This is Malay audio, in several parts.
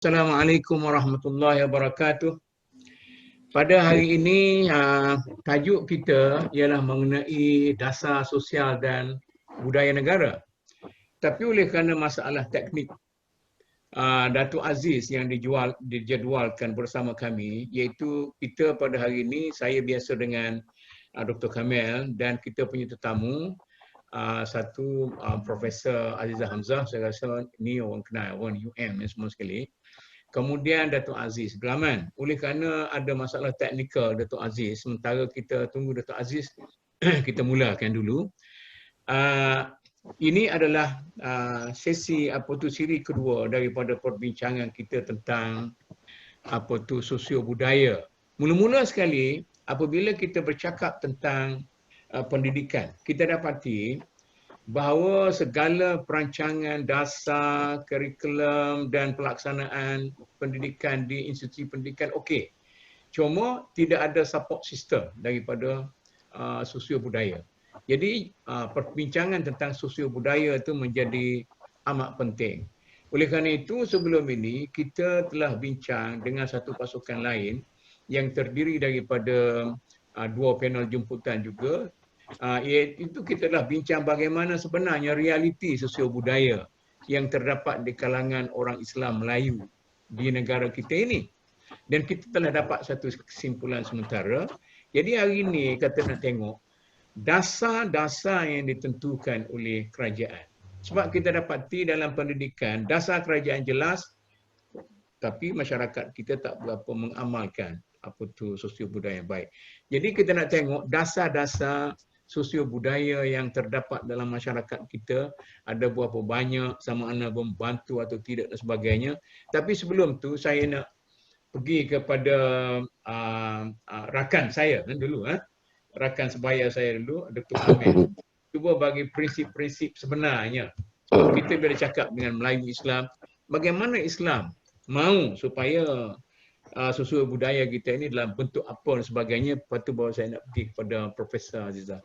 Assalamualaikum warahmatullahi wabarakatuh. Pada hari ini, tajuk kita ialah mengenai dasar sosial dan budaya negara. Tapi oleh kerana masalah teknik, Datuk Aziz yang dijadualkan bersama kami, iaitu kita pada hari ini, saya biasa dengan Dr. Kamel dan kita punya tetamu, satu Profesor Azizah Hamzah, saya rasa ni orang kenal, orang UM semua sekali. Kemudian Datuk Aziz Abdul. Oleh kerana ada masalah teknikal Datuk Aziz, sementara kita tunggu Datuk Aziz, kita mulakan dulu. Ini adalah sesi siri kedua daripada perbincangan kita tentang sosio-budaya. Mula-mula sekali, apabila kita bercakap tentang pendidikan, kita dapati bahawa segala perancangan dasar, kurikulum dan pelaksanaan pendidikan di institusi pendidikan okey. Cuma tidak ada support system daripada sosio budaya. Jadi perbincangan tentang sosio budaya itu menjadi amat penting. Oleh kerana itu sebelum ini kita telah bincang dengan satu pasukan lain yang terdiri daripada dua panel jemputan juga. Itu kita telah bincang bagaimana sebenarnya realiti sosio budaya yang terdapat di kalangan orang Islam Melayu di negara kita ini. Dan kita telah dapat satu kesimpulan sementara. Jadi hari ini kita nak tengok dasar-dasar yang ditentukan oleh kerajaan. Sebab kita dapati dalam pendidikan, dasar kerajaan jelas, tapi masyarakat kita tak berapa mengamalkan sosio budaya yang baik. Jadi kita nak tengok dasar-dasar sosio budaya yang terdapat dalam masyarakat kita, ada berapa banyak, sama ada membantu atau tidak dan sebagainya. Tapi sebelum tu saya nak pergi kepada rakan saya dulu, rakan sebaya saya dulu, Dr. Amir. Cuba bagi prinsip-prinsip sebenarnya. Sebab kita bila cakap dengan Melayu Islam, bagaimana Islam mahu supaya sosio budaya kita ini dalam bentuk apa dan sebagainya. Lepas tu baru saya nak pergi kepada Profesor Azizah.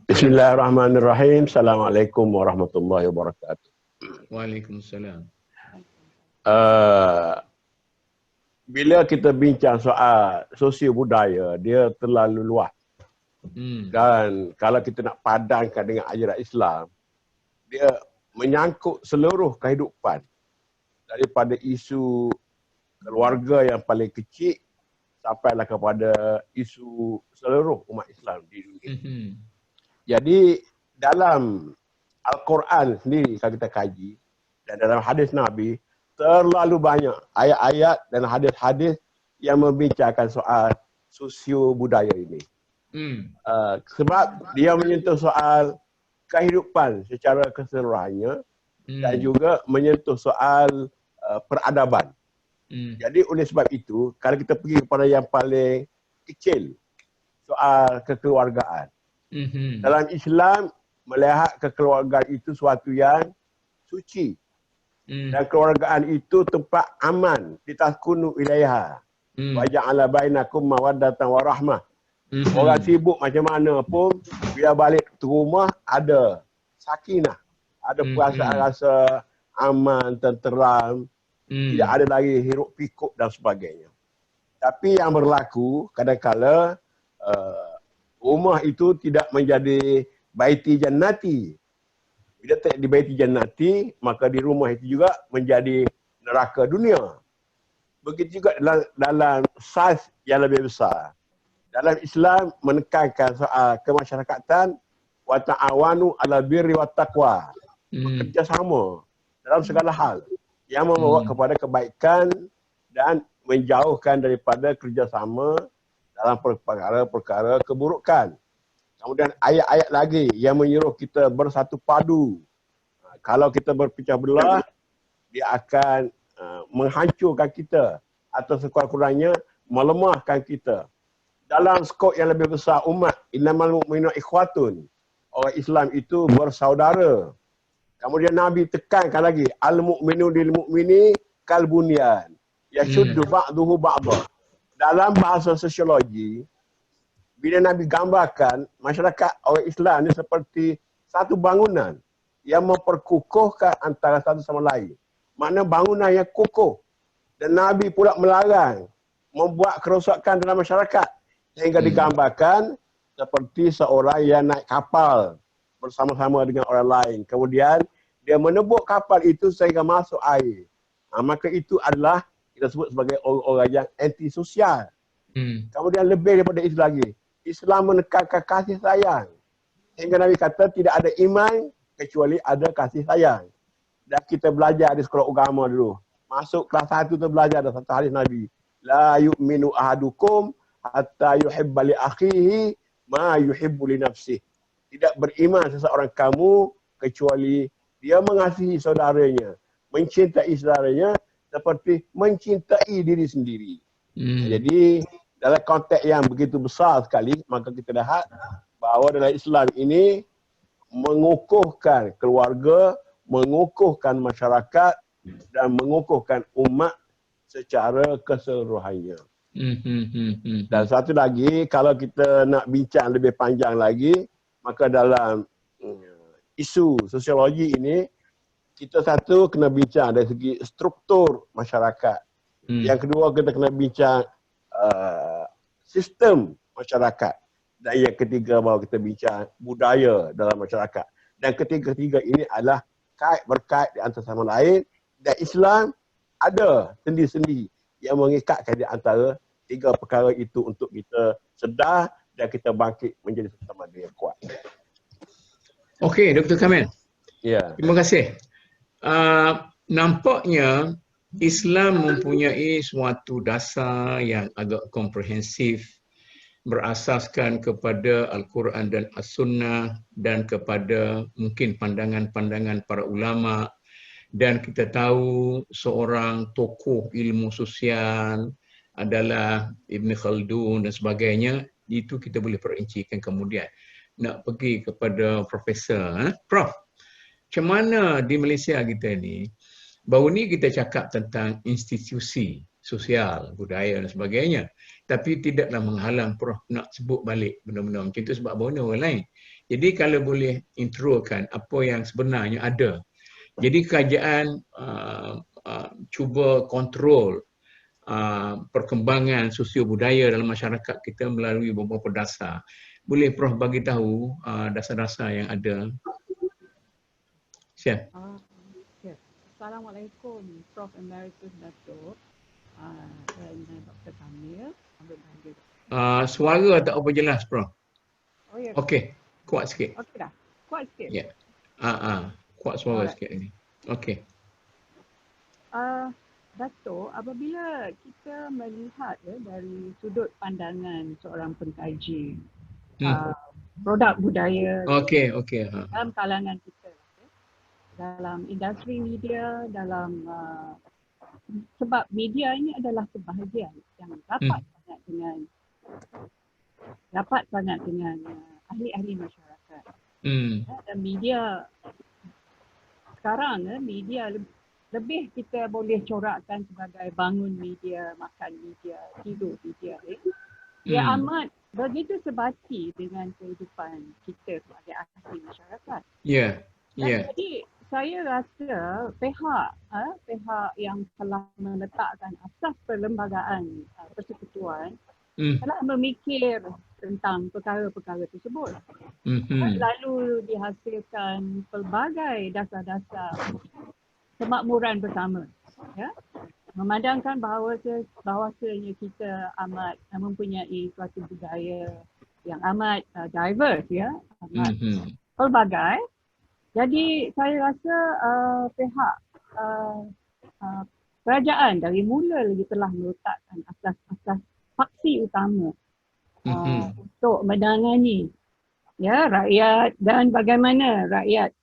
Bismillahirrahmanirrahim. Assalamualaikum warahmatullahi wabarakatuh. Waalaikumsalam. Bila kita bincang soal sosio budaya, dia terlalu luas. Dan kalau kita nak padankan dengan ajaran Islam, dia menyangkut seluruh kehidupan. Daripada isu keluarga yang paling kecil sampailah kepada isu seluruh umat Islam di dunia. Jadi dalam Al-Quran sendiri kalau kita kaji dan dalam hadis Nabi, terlalu banyak ayat-ayat dan hadis-hadis yang membincangkan soal sosio budaya ini. Sebab dia menyentuh soal kehidupan secara keseluruhannya dan juga menyentuh soal peradaban. Jadi oleh sebab itu, kalau kita pergi kepada yang paling kecil, soal kekeluargaan. Dalam Islam, melihat kekeluargaan itu suatu yang suci. Dan kekeluargaan itu tempat aman, ditaskunu ilaiha. Wa ja'ala bainakum mawaddatan wa rahmah. Orang sibuk macam mana pun, bila balik ke rumah ada sakinah, ada perasaan rasa aman, tenteram, tidak ada lagi hiruk pikuk dan sebagainya. Tapi yang berlaku kadang-kala rumah itu tidak menjadi baiti jannati. Bila tak di baiti jannati, maka di rumah itu juga menjadi neraka dunia. Begitu juga dalam saiz yang lebih besar. Dalam Islam menekankan soal kemasyarakatan, wa ta'awanu 'alal birri wat taqwa. Bekerjasama dalam segala hal yang membawa kepada kebaikan dan menjauhkan daripada kerjasama dalam perkara-perkara keburukan. Kemudian ayat-ayat lagi yang menyuruh kita bersatu padu. Kalau kita berpecah belah, dia akan menghancurkan kita atau sekurang-kurangnya melemahkan kita. Dalam skop yang lebih besar umat, innamal mu'minuna ikhwatun. Orang Islam itu bersaudara. Kemudian Nabi tekankan lagi, al-mu'minu lil mu'mini kal bunyan. Yashuddu ba'duhu ba'dah. Dalam bahasa sosiologi, bila Nabi gambarkan masyarakat orang Islam ini seperti satu bangunan yang memperkukuhkan antara satu sama lain. makna bangunan yang kokoh. Dan Nabi pula melarang membuat kerosakan dalam masyarakat sehingga digambarkan seperti seorang yang naik kapal bersama-sama dengan orang lain. Kemudian dia menebuk kapal itu sehingga masuk air. Maka itu adalah kita sebut sebagai orang-orang yang antisosial. Kemudian lebih daripada itu lagi, Islam menekankan kasih sayang. Sehingga Nabi kata tidak ada iman kecuali ada kasih sayang. Dan kita belajar di sekolah agama dulu. Masuk kelas 1 tu belajar ada satu hadis Nabi. La yu'minu ahadukum hatta yuhibba li akhihi ma yuhibbu li nafsihi. Tidak beriman seseorang kamu kecuali dia mengasihi saudaranya, mencintai saudaranya seperti mencintai diri sendiri. Jadi dalam konteks yang begitu besar sekali, maka kita lihat bahawa dalam Islam ini mengukuhkan keluarga, mengukuhkan masyarakat dan mengukuhkan umat secara keseluruhannya. Dan satu lagi, kalau kita nak bincang lebih panjang lagi, maka dalam isu sosiologi ini, kita satu kena bincang dari segi struktur masyarakat. Yang kedua, kita kena bincang sistem masyarakat. Dan yang ketiga, bahawa kita bincang budaya dalam masyarakat. Dan ketiga-tiga ini adalah berkait di antara sama lain. Dan Islam ada sendi-sendi yang mengikatkan di antara tiga perkara itu untuk kita sedar dan kita bangkit menjadi satu sama yang kuat. Okey, Dr. Kamil. Ya. Terima kasih. Nampaknya Islam mempunyai suatu dasar yang agak komprehensif berasaskan kepada Al-Quran dan As-Sunnah dan kepada mungkin pandangan-pandangan para ulama, dan kita tahu seorang tokoh ilmu sosial adalah Ibn Khaldun dan sebagainya. Itu kita boleh perincikan kemudian. Nak pergi kepada Profesor. Prof, macam mana di Malaysia kita ni, baru ni kita cakap tentang institusi sosial, budaya dan sebagainya. Tapi tidaklah menghalang Prof nak sebut balik benda-benda macam itu sebab baru ni orang lain. Jadi kalau boleh introkan apa yang sebenarnya ada. Jadi kerajaan cuba kontrol perkembangan sosio budaya dalam masyarakat kita melalui beberapa dasar. Boleh Prof bagi tahu dasar-dasar yang ada? Siap. Assalamualaikum Prof Emeritus Dato' dan Dr. Kamil. Suara tak apa jelas Prof. Oh ya. Okey, kuat sikit. Okey dah. Kuat sikit. Ya. Kuat suara sikit ini. Okey. Dato', apabila kita melihat dari sudut pandangan seorang pengkaji produk budaya dalam kalangan kita, dalam industri media, dalam sebab media ini adalah kebahagiaan yang rapat sangat dengan ahli-ahli masyarakat. Dan media sekarang, media lebih kita boleh corakkan sebagai bangun media, makan media, tidur media. Dia amat begitu sebati dengan kehidupan kita sebagai ahli masyarakat. Jadi saya rasa pihak yang telah meletakkan asas perlembagaan persekutuan telah memikir tentang perkara-perkara tersebut. Lalu dihasilkan pelbagai dasar-dasar kemakmuran bersama. Ya? Memandangkan bahawasanya kita amat mempunyai suatu budaya yang amat diverse, ya, amat pelbagai. Jadi saya rasa pihak kerajaan dari mula lagi telah meletakkan asas-asas faksi utama untuk menangani rakyat dan bagaimana rakyat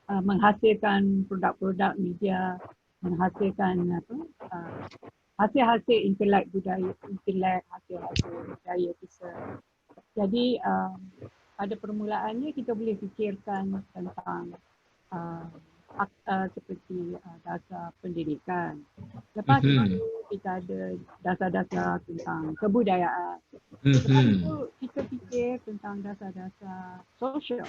menghasilkan produk-produk media, menghasilkan hasil-hasil intelek budaya, hasil-hasil budaya kita. Jadi pada permulaannya kita boleh fikirkan tentang seperti dasar pendidikan. Lepas itu kita ada dasar-dasar tentang kebudayaan. Lepas itu kita fikir tentang dasar-dasar sosial.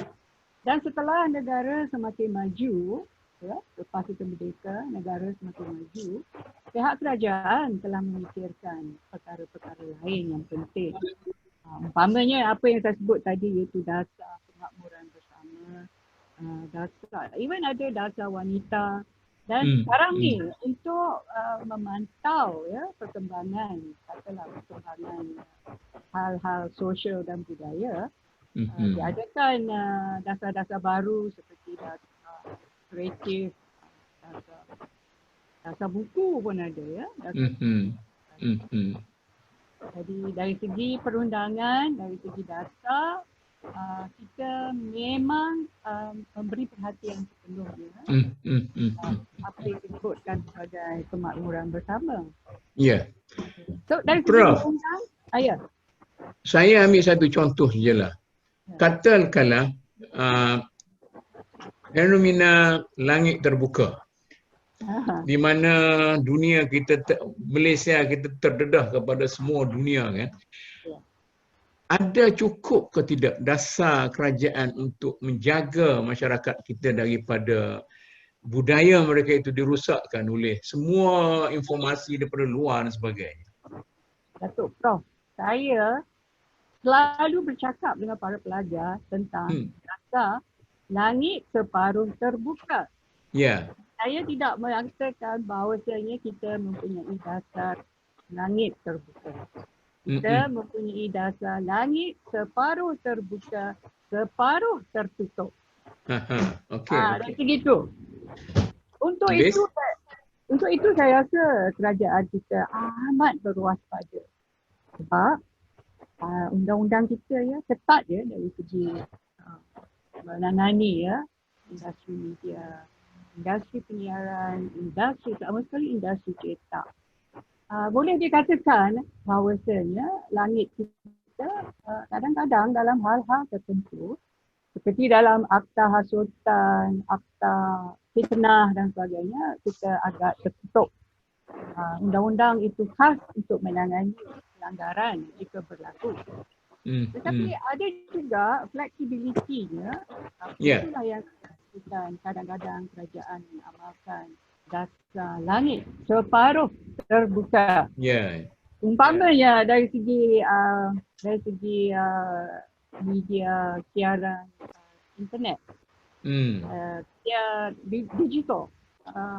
Dan setelah negara semakin maju, ya, lepas kita merdeka, negara semakin maju, pihak kerajaan telah memikirkan perkara-perkara lain yang penting. Umpamanya apa yang saya sebut tadi iaitu dasar kemakmuran bersama, dasar, even ada dasar wanita. Dan sekarang ni untuk memantau ya perkembangan, katalah perkembangan hal-hal sosial dan budaya, diadakan dasar-dasar baru seperti dasar kreatif, dasar buku pun ada ya. Jadi dari segi perundangan, dari segi dasar, kita memang memberi perhatian sepenuhnya apa yang disebutkan sebagai kemakmuran bersama. Ya. So dari segi Prof, undang, saya ambil satu contoh je lah. Katakanlah fenomena langit terbuka, di mana dunia kita, Malaysia kita terdedah kepada semua dunia kan. Ada cukup ke tidak dasar kerajaan untuk menjaga masyarakat kita daripada budaya mereka itu dirosakkan oleh semua informasi daripada luar dan sebagainya? Datuk Prof, saya selalu bercakap dengan para pelajar tentang dasar langit separuh terbuka. Ya. Saya tidak mengatakan bahawasanya kita mempunyai dasar langit terbuka. Kita mempunyai dasar langit separuh terbuka, separuh tertutup. Okey. Dan begitu. Untuk itu saya rasa kerajaan kita amat berwaspada. Sebab undang-undang kita ya ketat ya dari segi menangani ya industri media, industri penyiaran, industri terutama sekali industri cetak. Boleh dikatakan bahawasanya langit kita kadang-kadang dalam hal-hal tertentu seperti dalam akta hasutan, akta fitnah dan sebagainya kita agak tertutup. Undang-undang itu khas untuk menangani pelanggaran jika berlaku. Tetapi ada juga fleksibilitinya. Itulah yang kadang-kadang kerajaan mengamalkan dasar langit separuh terbuka. Umpamanya dari segi media siaran internet, digital,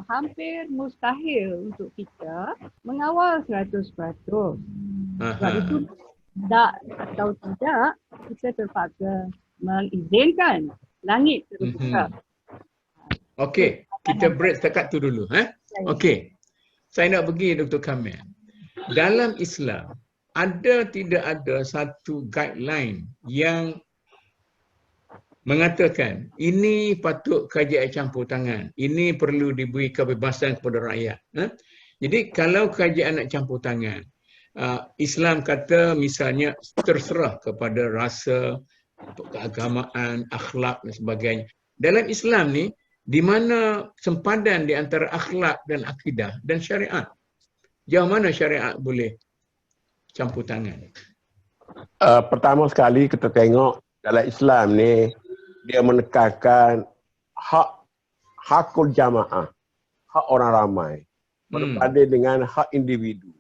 hampir mustahil untuk kita mengawal 100%. Sebab itu tak atau tidak kita terpaksa mengizinkan langit terbuka. Okey, kita break setakat tu dulu. Okey, saya nak pergi Dr. Kamil. Dalam Islam, tidak ada satu guideline yang mengatakan ini patut kerajaan campur tangan, ini perlu diberi kebebasan kepada rakyat. Jadi kalau kerajaan nak campur tangan, Islam kata misalnya terserah kepada rasa, keagamaan, akhlak dan sebagainya. Dalam Islam ni, di mana sempadan di antara akhlak dan akidah dan syariat? Jauh mana syariat boleh campur tangan? Pertama sekali kita tengok dalam Islam ni dia menekankan hakul jamaah, hak orang ramai berbanding dengan hak individu.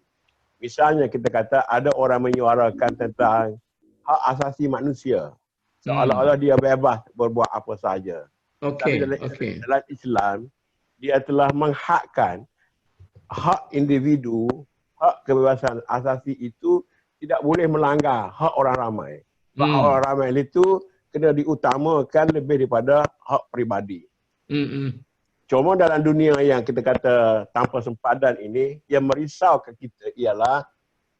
Misalnya kita kata ada orang menyuarakan tentang hak asasi manusia, seolah-olah dia bebas berbuat apa saja. Tapi dalam Islam dia telah menghakkan hak individu, hak kebebasan asasi itu tidak boleh melanggar hak orang ramai. Hak orang ramai itu kena diutamakan lebih daripada hak peribadi. Cuma dalam dunia yang kita kata tanpa sempadan ini, yang merisaukan kita ialah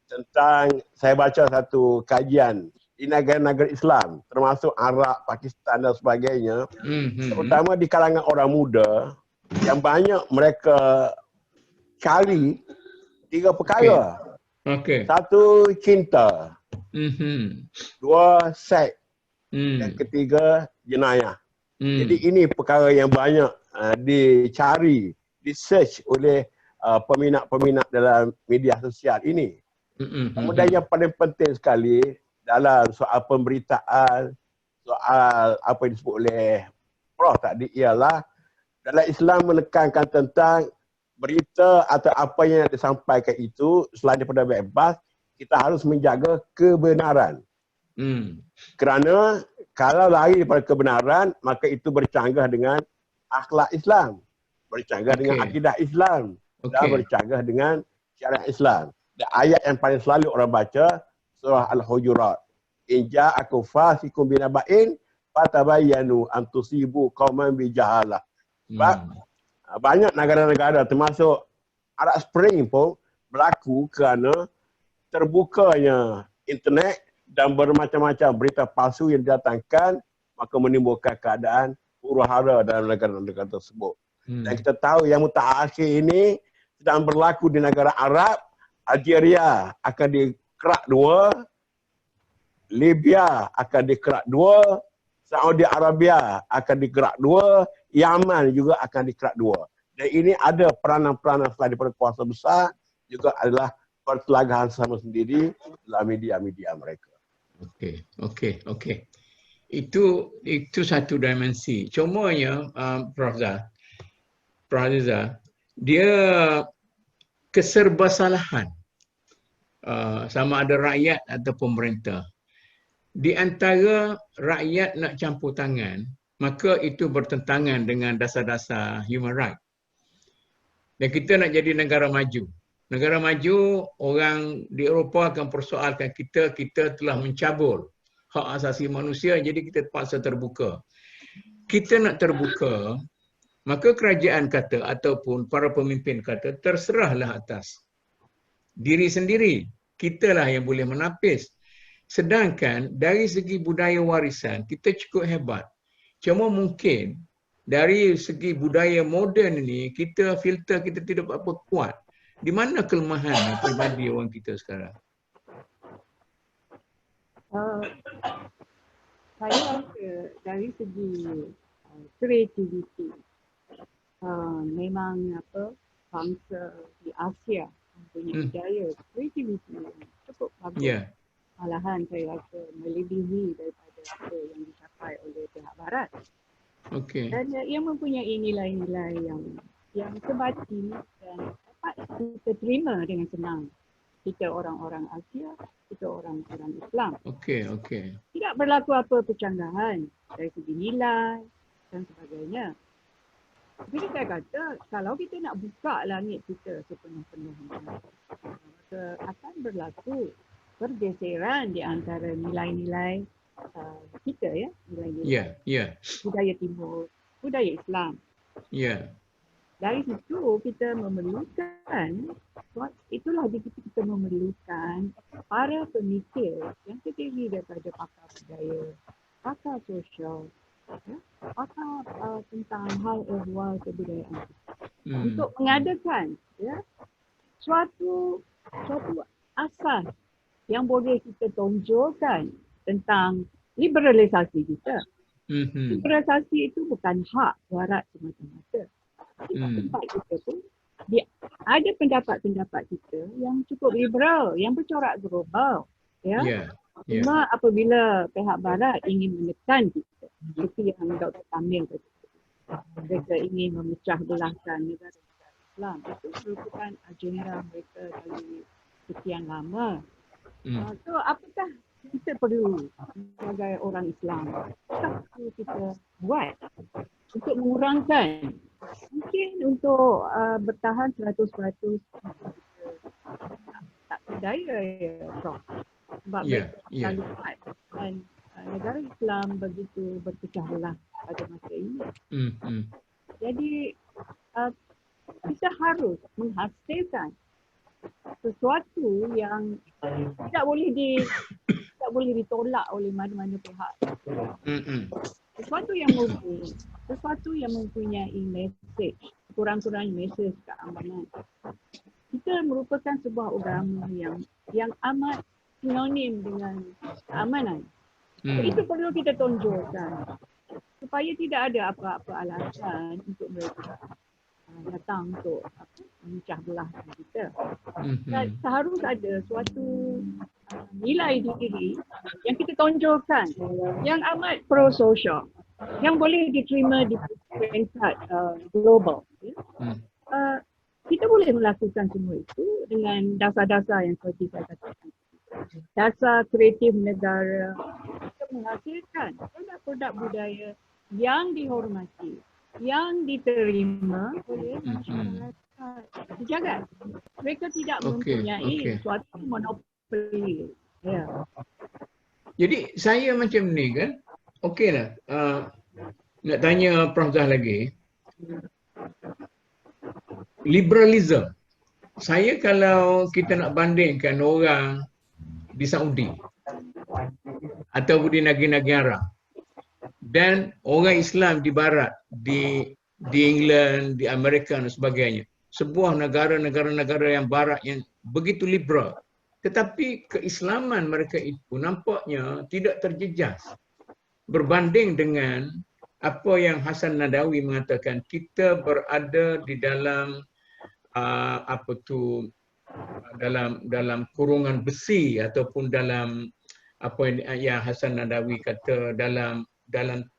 tentang, saya baca satu kajian di negara-negara Islam, termasuk Arab, Pakistan dan sebagainya, terutama di kalangan orang muda, yang banyak mereka cari 3 perkara. Satu, cinta. 2, seks. Dan ketiga, jenayah. Jadi ini perkara yang banyak dicari, di-search oleh peminat-peminat dalam media sosial ini. Kemudian yang paling penting sekali dalam soal pemberitaan, soal apa yang disebut oleh Prof tadi ialah Dalam Islam menekankan tentang berita atau apa yang disampaikan itu selain daripada bebas, kita harus menjaga kebenaran. Kerana kalau lari daripada kebenaran, maka itu bercanggah dengan akhlak Islam, bercanggah dengan akidah Islam, dan bercanggah dengan syariat Islam. Dan ayat yang paling selalu orang baca surah Al-Hujurat. In ja'akum fasiqun binaba'in fatabayyanu an tusibu qauman bijahalah. Sebab banyak negara-negara termasuk Arab Spring pun berlaku kerana terbukanya internet dan bermacam-macam berita palsu yang didatangkan, maka menimbulkan keadaan huru-hara dalam negara-negara tersebut. Dan kita tahu yang mutaakhir ini sedang berlaku di negara Arab. Algeria akan dikerak 2, Libya akan dikerak 2, Saudi Arabia akan dikerak 2, Yaman juga akan dikerak 2. Dan ini ada peranan-peranan selain daripada kuasa besar, juga adalah pertelagahan sama sendiri dalam media-media mereka. Okey. Itu satu dimensi. Cumanya Prof Aziza, dia keserba-salahan sama ada rakyat atau pemerintah. Di antara rakyat nak campur tangan, maka itu bertentangan dengan dasar-dasar human right. Dan kita nak jadi negara maju. Negara maju, orang di Eropah akan persoalkan kita telah mencabul hak asasi manusia, jadi kita terpaksa terbuka. Kita nak terbuka, maka kerajaan kata ataupun para pemimpin kata terserahlah atas diri sendiri. Kitalah yang boleh menapis. Sedangkan dari segi budaya warisan, kita cukup hebat. Cuma mungkin dari segi budaya moden ini, kita filter kita tidak apa kuat. Di mana kelemahan pribadi orang kita sekarang? Saya rasa dari segi kreativiti, memang bangsa di Asia punya budaya kreativiti yang cukup bagus. Malahan saya rasa melebihi daripada apa yang dicapai oleh pihak barat. Dan ia mempunyai nilai-nilai yang sebati dan dapat kita terima dengan senang. Kita orang-orang Asia, kita orang-orang Islam. Tidak berlaku apa percanggahan dari segi nilai dan sebagainya. Jadi saya kata, kalau kita nak buka langit kita sepenuh-penuhnya, maka akan berlaku pergeseran di antara nilai-nilai kita, ya, nilai-nilai budaya Timur, budaya Islam. Dari situ kita memerlukan, itulah kita memerlukan para pemikir yang terdiri daripada pakar budaya, pakar sosial, pakar tentang hal ehwal kebudayaan untuk mengadakan suatu asas yang boleh kita tonjolkan tentang liberalisasi kita. Liberalisasi itu bukan hak barat semata-mata. Tempat kita pun ada pendapat-pendapat kita yang cukup liberal, yang bercorak global. Cuma apabila pihak barat ingin menekan kita, seperti yang Dr. Kamil kata, mereka ingin memecah belahkan negara-negara Islam. Itu merupakan agenda mereka dari sekian lama. So apakah kita perlu sebagai orang Islam? Apakah perlu kita buat untuk mengurangkan? Mungkin untuk bertahan 100% tak berdaya, Prof. Sebab mereka terlalu kuat dan negara Islam begitu berpecah belah pada masa ini. Jadi kita harus menghasilkan sesuatu yang tidak boleh ditolak oleh mana-mana pihak. Sesuatu yang murni, sesuatu yang mempunyai message, kurang-kurang message keamanan. Kita merupakan sebuah agama yang amat sinonim dengan keamanan. Itu perlu kita tonjolkan supaya tidak ada apa-apa alasan untuk mereka datang untuk memecah belahkan kita. Dan seharus ada suatu nilai diri yang kita tonjolkan yang amat pro-sosial, yang boleh diterima di peringkat global. Ya. Kita boleh melakukan semua itu dengan dasar-dasar yang seperti saya katakan. Dasar kreatif negara, kita menghasilkan produk-produk budaya yang dihormati, yang diterima oleh masyarakat sejagat. Mereka tidak mempunyai suatu monopoli. Ya. Jadi saya macam ni kan, okeylah. Nak tanya Prof Zah lagi. Liberalism. Saya kalau kita nak bandingkan orang di Saudi atau di negara-negara dan orang Islam di barat, di England, di Amerika dan sebagainya. Sebuah negara-negara yang barat yang begitu liberal. Tetapi keislaman mereka itu nampaknya tidak terjejas berbanding dengan apa yang Hasan Nadawi mengatakan, kita berada di dalam dalam kurungan besi ataupun dalam apa yang Hasan Nadawi kata dalam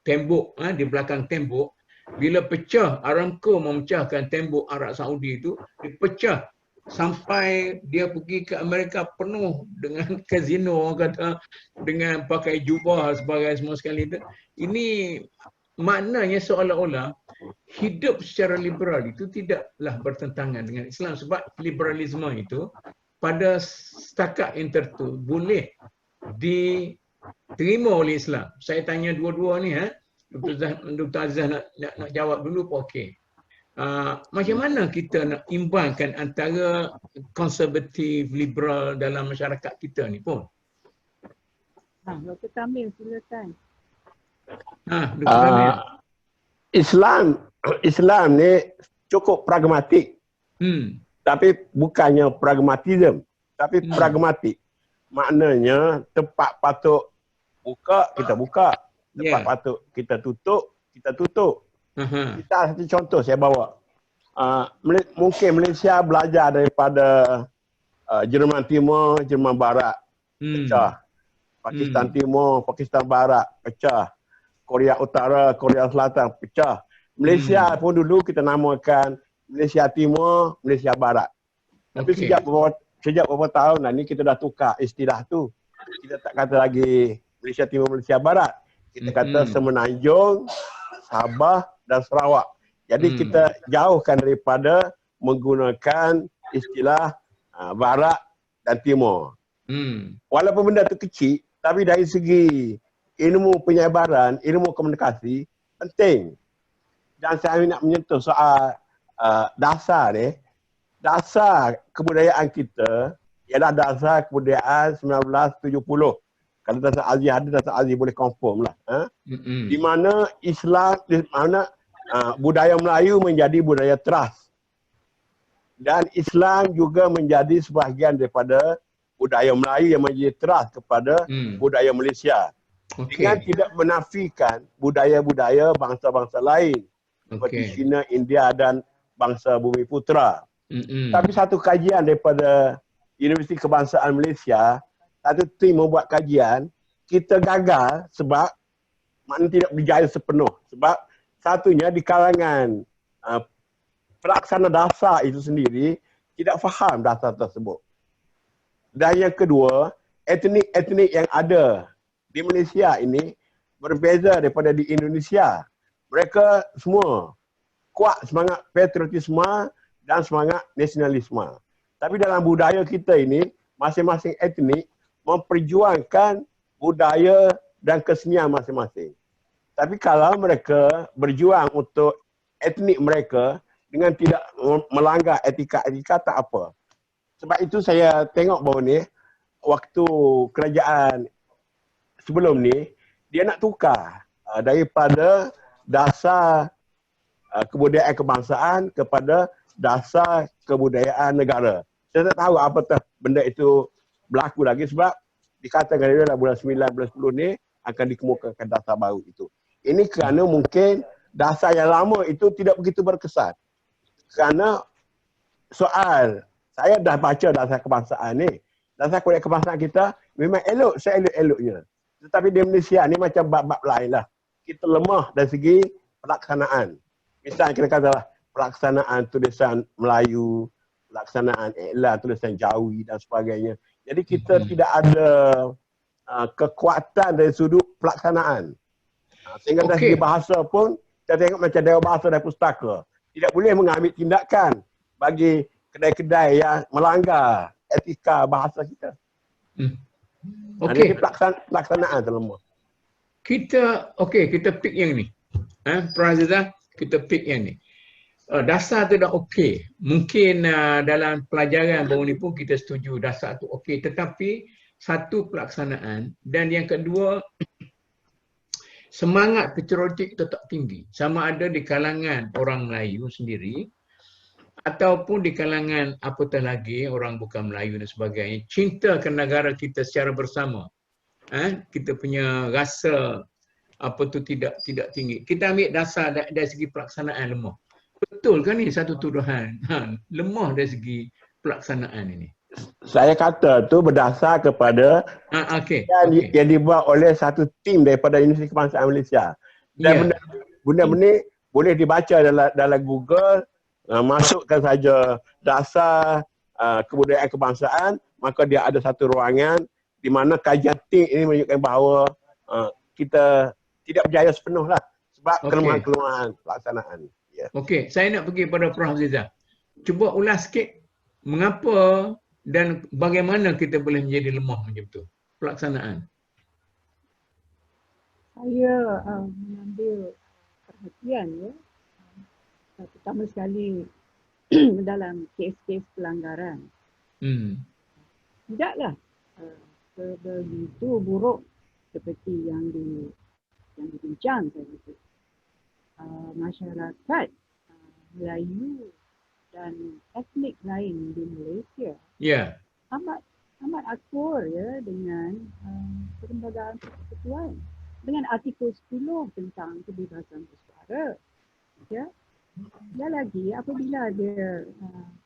tembok, di belakang tembok. Bila pecah, Aramco memecahkan tembok Arab Saudi itu, dipecah sampai dia pergi ke Amerika penuh dengan kasino, orang kata, dengan pakai jubah sebagai semua sekali itu. Ini maknanya seolah-olah hidup secara liberal itu tidaklah bertentangan dengan Islam, sebab liberalisme itu pada setakat yang tertentu boleh diterima oleh Islam. Saya tanya dua-dua ni, Dr. Azizah nak jawab dulu pun okey. Macam mana kita nak imbangkan antara konservatif, liberal dalam masyarakat kita ni pun? Dr. Kamil, silakan. Dr. Kamil. Islam ni cukup pragmatik. Tapi bukannya pragmatism, tapi pragmatik. Maknanya tempat patut buka, kita buka. Tempat patut kita tutup, kita tutup. Kita satu contoh saya bawa. Mungkin Malaysia belajar daripada Jerman Timur, Jerman Barat, pecah. Pakistan Timur, Pakistan Barat, pecah. Korea Utara, Korea Selatan, pecah. Malaysia pun dulu kita namakan Malaysia Timur, Malaysia Barat. Tapi sejak beberapa tahun dah ni kita dah tukar istilah tu. Kita tak kata lagi Malaysia Timur, Malaysia Barat. Kita kata Semenanjung, Sabah dan Sarawak. Jadi kita jauhkan daripada menggunakan istilah Barat dan Timur. Walaupun benda tu kecil, tapi dari segi ilmu penyebaran, ilmu komunikasi penting. Dan saya nak menyentuh soal dasar ni. Dasar kebudayaan kita ialah dasar kebudayaan 1970. Kalau Datuk Aziz ada, Datuk Aziz boleh confirm lah. Di mana Islam, di mana budaya Melayu menjadi budaya trust. Dan Islam juga menjadi sebahagian daripada budaya Melayu yang menjadi trust kepada budaya Malaysia. Dengan tidak menafikan budaya-budaya bangsa-bangsa lain. Seperti China, India dan bangsa Bumi Putra. Tapi satu kajian daripada Universiti Kebangsaan Malaysia, satu tim membuat kajian, kita gagal sebab maknanya tidak berjaya sepenuh. Sebab satunya di kalangan pelaksana dasar itu sendiri tidak faham dasar tersebut. Dan yang kedua, etnik-etnik yang ada di Malaysia ini berbeza daripada di Indonesia. Mereka semua kuat semangat patriotisme dan semangat nasionalisme. Tapi dalam budaya kita ini, masing-masing etnik memperjuangkan budaya dan kesenian masing-masing. Tapi kalau mereka berjuang untuk etnik mereka dengan tidak melanggar etika-etika, tak apa. Sebab itu saya tengok bahawa ni, waktu kerajaan sebelum ni, dia nak tukar daripada dasar kebudayaan kebangsaan kepada dasar kebudayaan negara. Saya tak tahu apakah benda itu berlaku lagi sebab dikatakan dalam bulan 9, bulan 10 ni akan dikemukakan dasar baru itu. Ini kerana mungkin dasar yang lama itu tidak begitu berkesan. Kerana soal, saya dah baca dasar kebangsaan ni. Dasar kebudayaan kebangsaan kita memang elok, saya elok-eloknya. Tetapi di Malaysia ni macam bab-bab lain lah. Kita lemah dari segi pelaksanaan. Misalnya kita katalah pelaksanaan tulisan Melayu, pelaksanaan iklan tulisan Jawi dan sebagainya. Jadi kita tidak ada kekuatan dari sudut pelaksanaan. Sehingga dari segi bahasa pun kita tengok macam Dewan Bahasa dan Pustaka. Tidak boleh mengambil tindakan bagi kedai-kedai yang melanggar etika bahasa kita. Jadi pelaksanaan terlemah. Kita pick yang ni. Peraziza, kita pick yang ni. Dasar tu dah okey. Mungkin dalam pelajaran baru ni pun kita setuju dasar tu okey. Tetapi satu pelaksanaan dan yang kedua semangat patriotik tetap tinggi. Sama ada di kalangan orang Melayu sendiri ataupun di kalangan apatah lagi orang bukan Melayu dan sebagainya. Cinta ke negara kita secara bersama. Kita punya rasa tidak tinggi. Kita ambil dasar dari segi pelaksanaan lemah. Betul kan ni satu tuduhan? Lemah dari segi pelaksanaan ini. Saya kata tu berdasar kepada yang dibuat oleh satu tim daripada Universiti Kebangsaan Malaysia. Dan benda-benda ni boleh dibaca dalam Google, masukkan saja dasar kebudayaan kebangsaan, maka dia ada satu ruangan di mana kajian tim ini menunjukkan bahawa kita tidak berjaya sepenuhlah sebab kelemahan-kelemahan pelaksanaan. Okey, saya nak pergi pada Prof. Zizah. Cuba ulas sikit mengapa dan bagaimana kita boleh menjadi lemah macam tu pelaksanaan. Saya mengambil perhatian pertama sekali dalam kes-kes pelanggaran. Tidaklah begitu buruk seperti yang dibincang tadi. Masyarakat Melayu dan etnik lain di Malaysia amat akur dengan perlembagaan persekutuan, dengan artikel 10 tentang kebebasan bersuara. Dan lagi apabila ada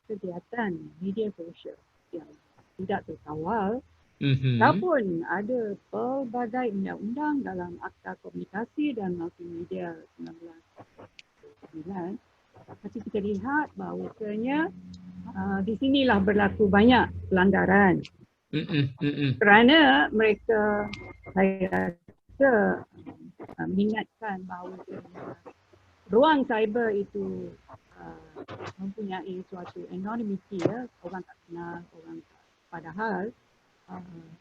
kegiatan media sosial yang tidak terkawal, ataupun ada pelbagai undang-undang dalam Akta Komunikasi dan Multimedia 1999, tapi kita lihat bahawasanya di sinilah berlaku banyak pelanggaran. Kerana mereka, saya rasa, mengingatkan bahawa ruang cyber itu mempunyai suatu anonymity, orang tak kenal, orang tak, padahal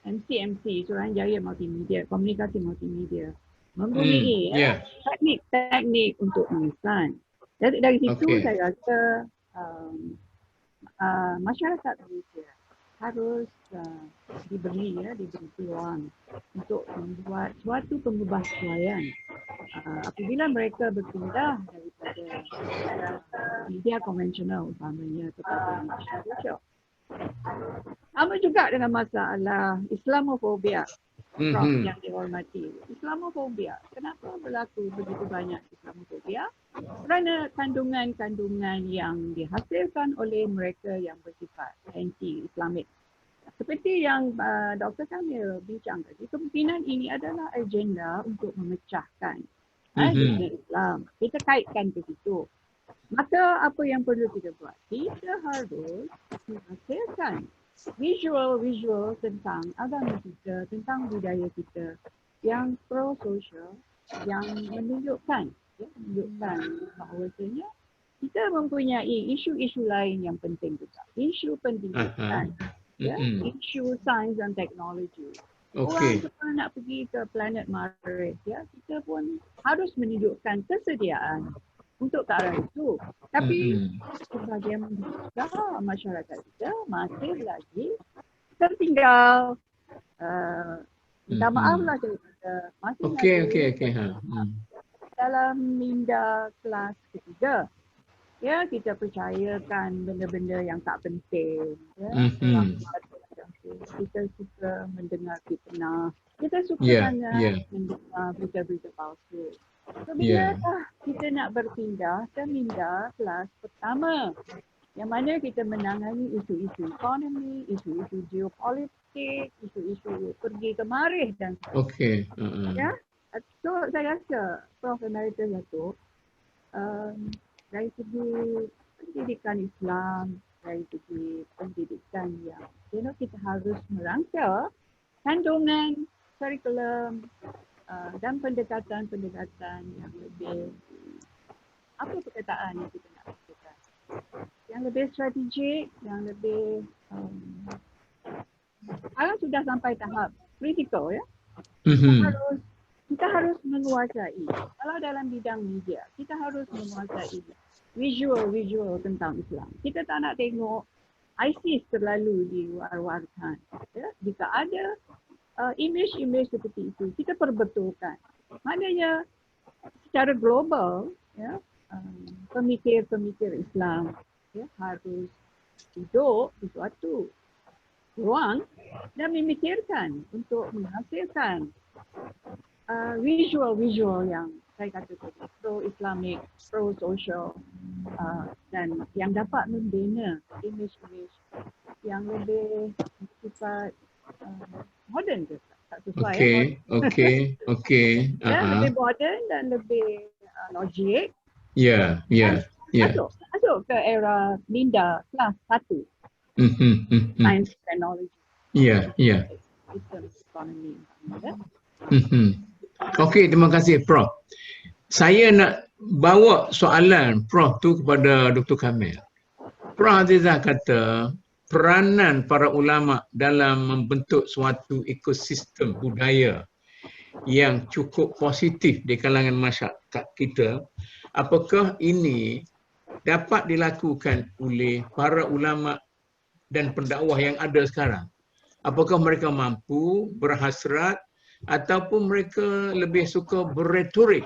MCMC, Suruhanjaya Multimedia, Komunikasi Multimedia mempunyai teknik untuk mengesan. Dari situ saya rasa masyarakat Malaysia harus diberi peluang untuk membuat suatu pengubahsuaian apabila mereka berpindah daripada media konvensional umpamanya kepada media sosial. Sama juga dengan masalah Islamofobia, Prof yang dihormati. Islamofobia, kenapa berlaku begitu banyak Islamofobia? Kerana kandungan-kandungan yang dihasilkan oleh mereka yang bersifat anti-Islamik. Seperti yang Dr. Kamil bincang tadi, kemungkinan ini adalah agenda untuk memecahkan dunia Islam. Kita kaitkan ke situ. Maka apa yang perlu kita buat? Kita harus menghasilkan visual tentang agama kita, tentang budaya kita yang pro-social, yang menunjukkan bahawasanya kita mempunyai isu-isu lain yang penting juga. Isu pendidikan, isu sains dan teknologi. Orang semua nak pergi ke planet Mars, kita pun harus menunjukkan kesediaan untuk ke arah itu. Tapi sebagian besar masyarakat kita masih lagi tertinggal. Minta maaflah kita masih dalam minda kelas ketiga. Kita percayakan benda-benda yang tak penting. Kita suka mendengar fitnah. Kita suka sangat mendengar berita-berita palsu. So, bila kita nak berpindah ke minda kelas pertama, yang mana kita menangani isu-isu ekonomi, isu-isu geopolitik, isu-isu pergi ke marih dan Okay. Ya, so saya rasa Prof Emeritus Datuk, dari segi pendidikan Islam, dari segi pendidikan yang kita harus merangka kandungan, kurikulum dan pendekatan-pendekatan yang lebih, apa perkataan yang kita nak katakan, yang lebih strategik, yang lebih sekarang sudah sampai tahap kritikal ya. Kita harus menguasai. Kalau dalam bidang media, kita harus menguasai visual tentang Islam. Kita tak nak tengok ISIS terlalu diwar-warkan. Ya? Jika ada image-image seperti itu, kita perbetulkan. Maknanya secara global, ya, pemikir-pemikir Islam ya, harus duduk di suatu ruang dan memikirkan untuk menghasilkan visual yang saya kata tadi, pro-Islamic, pro-social dan yang dapat membina image-image yang lebih sifat modern ke, tak sesuai lebih modern dan lebih logik. Masuk ke era Linda kelas 1. Science technology. System economy. Okey, terima kasih Prof. Saya nak bawa soalan Prof tu kepada Dr. Kamil. Prof Azizah kata peranan para ulama dalam membentuk suatu ekosistem budaya yang cukup positif di kalangan masyarakat kita, apakah ini dapat dilakukan oleh para ulama dan pendakwah yang ada sekarang? Apakah mereka mampu, berhasrat, ataupun mereka lebih suka berretorik,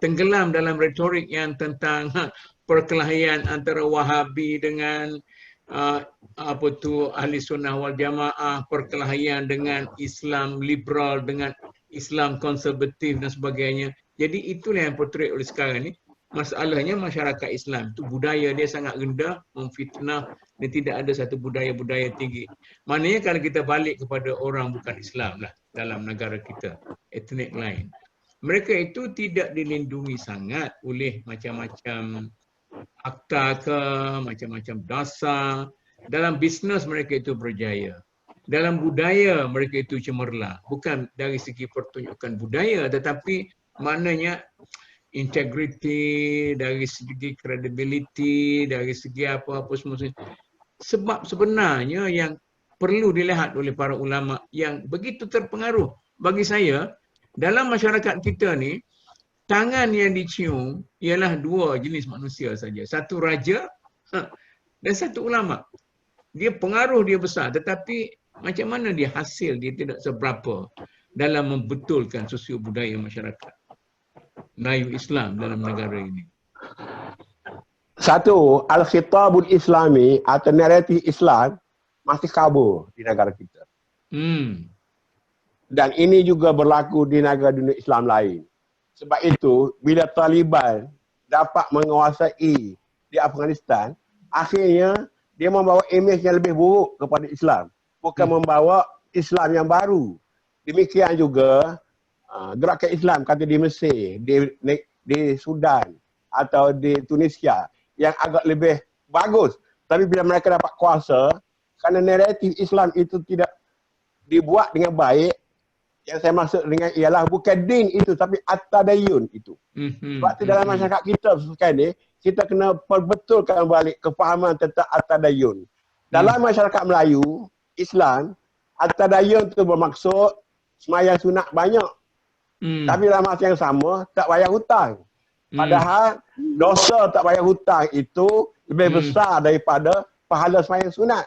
tenggelam dalam retorik yang tentang perkelahian antara Wahabi dengan ahli sunnah wal jamaah, perkelahian dengan Islam liberal dengan Islam konservatif dan sebagainya. Jadi itulah yang portret oleh sekarang ni. Masalahnya masyarakat Islam itu budaya dia sangat rendah, memfitnah dan tidak ada satu budaya-budaya tinggi. Maknanya kalau kita balik kepada orang bukan Islam lah dalam negara kita, etnik lain, mereka itu tidak dilindungi sangat oleh macam-macam akta ke, macam-macam dasar. Dalam bisnes mereka itu berjaya. Dalam budaya mereka itu cemerlang. Bukan dari segi pertunjukan budaya, tetapi maknanya integriti, dari segi credibility, dari segi apa-apa semua. Sebab sebenarnya yang perlu dilihat oleh para ulama yang begitu terpengaruh bagi saya dalam masyarakat kita ni, tangan yang dicium ialah dua jenis manusia saja. Satu raja dan satu ulama. Dia pengaruh dia besar, tetapi macam mana dia hasil dia tidak seberapa dalam membetulkan sosio budaya masyarakat Melayu Islam dalam negara ini. Satu, al-khitabul islami atau naratif Islam masih kabur di negara kita. Dan ini juga berlaku di negara dunia Islam lain. Sebab itu, bila Taliban dapat menguasai di Afghanistan, akhirnya dia membawa imej yang lebih buruk kepada Islam. Bukan membawa Islam yang baru. Demikian juga gerakan Islam kata di Mesir, di Sudan atau di Tunisia yang agak lebih bagus. Tapi bila mereka dapat kuasa, kerana naratif Islam itu tidak dibuat dengan baik, yang saya maksud dengan ialah bukan din itu tapi at-tadayyun itu. Sebab itu dalam masyarakat kita sekarang ni, kita kena perbetulkan balik kefahaman tentang at-tadayyun. Dalam masyarakat Melayu, Islam, at-tadayyun itu bermaksud sembahyang sunat banyak. Tapi dalam masa yang sama, tak bayar hutang. Padahal dosa tak bayar hutang itu lebih besar daripada pahala sembahyang sunat.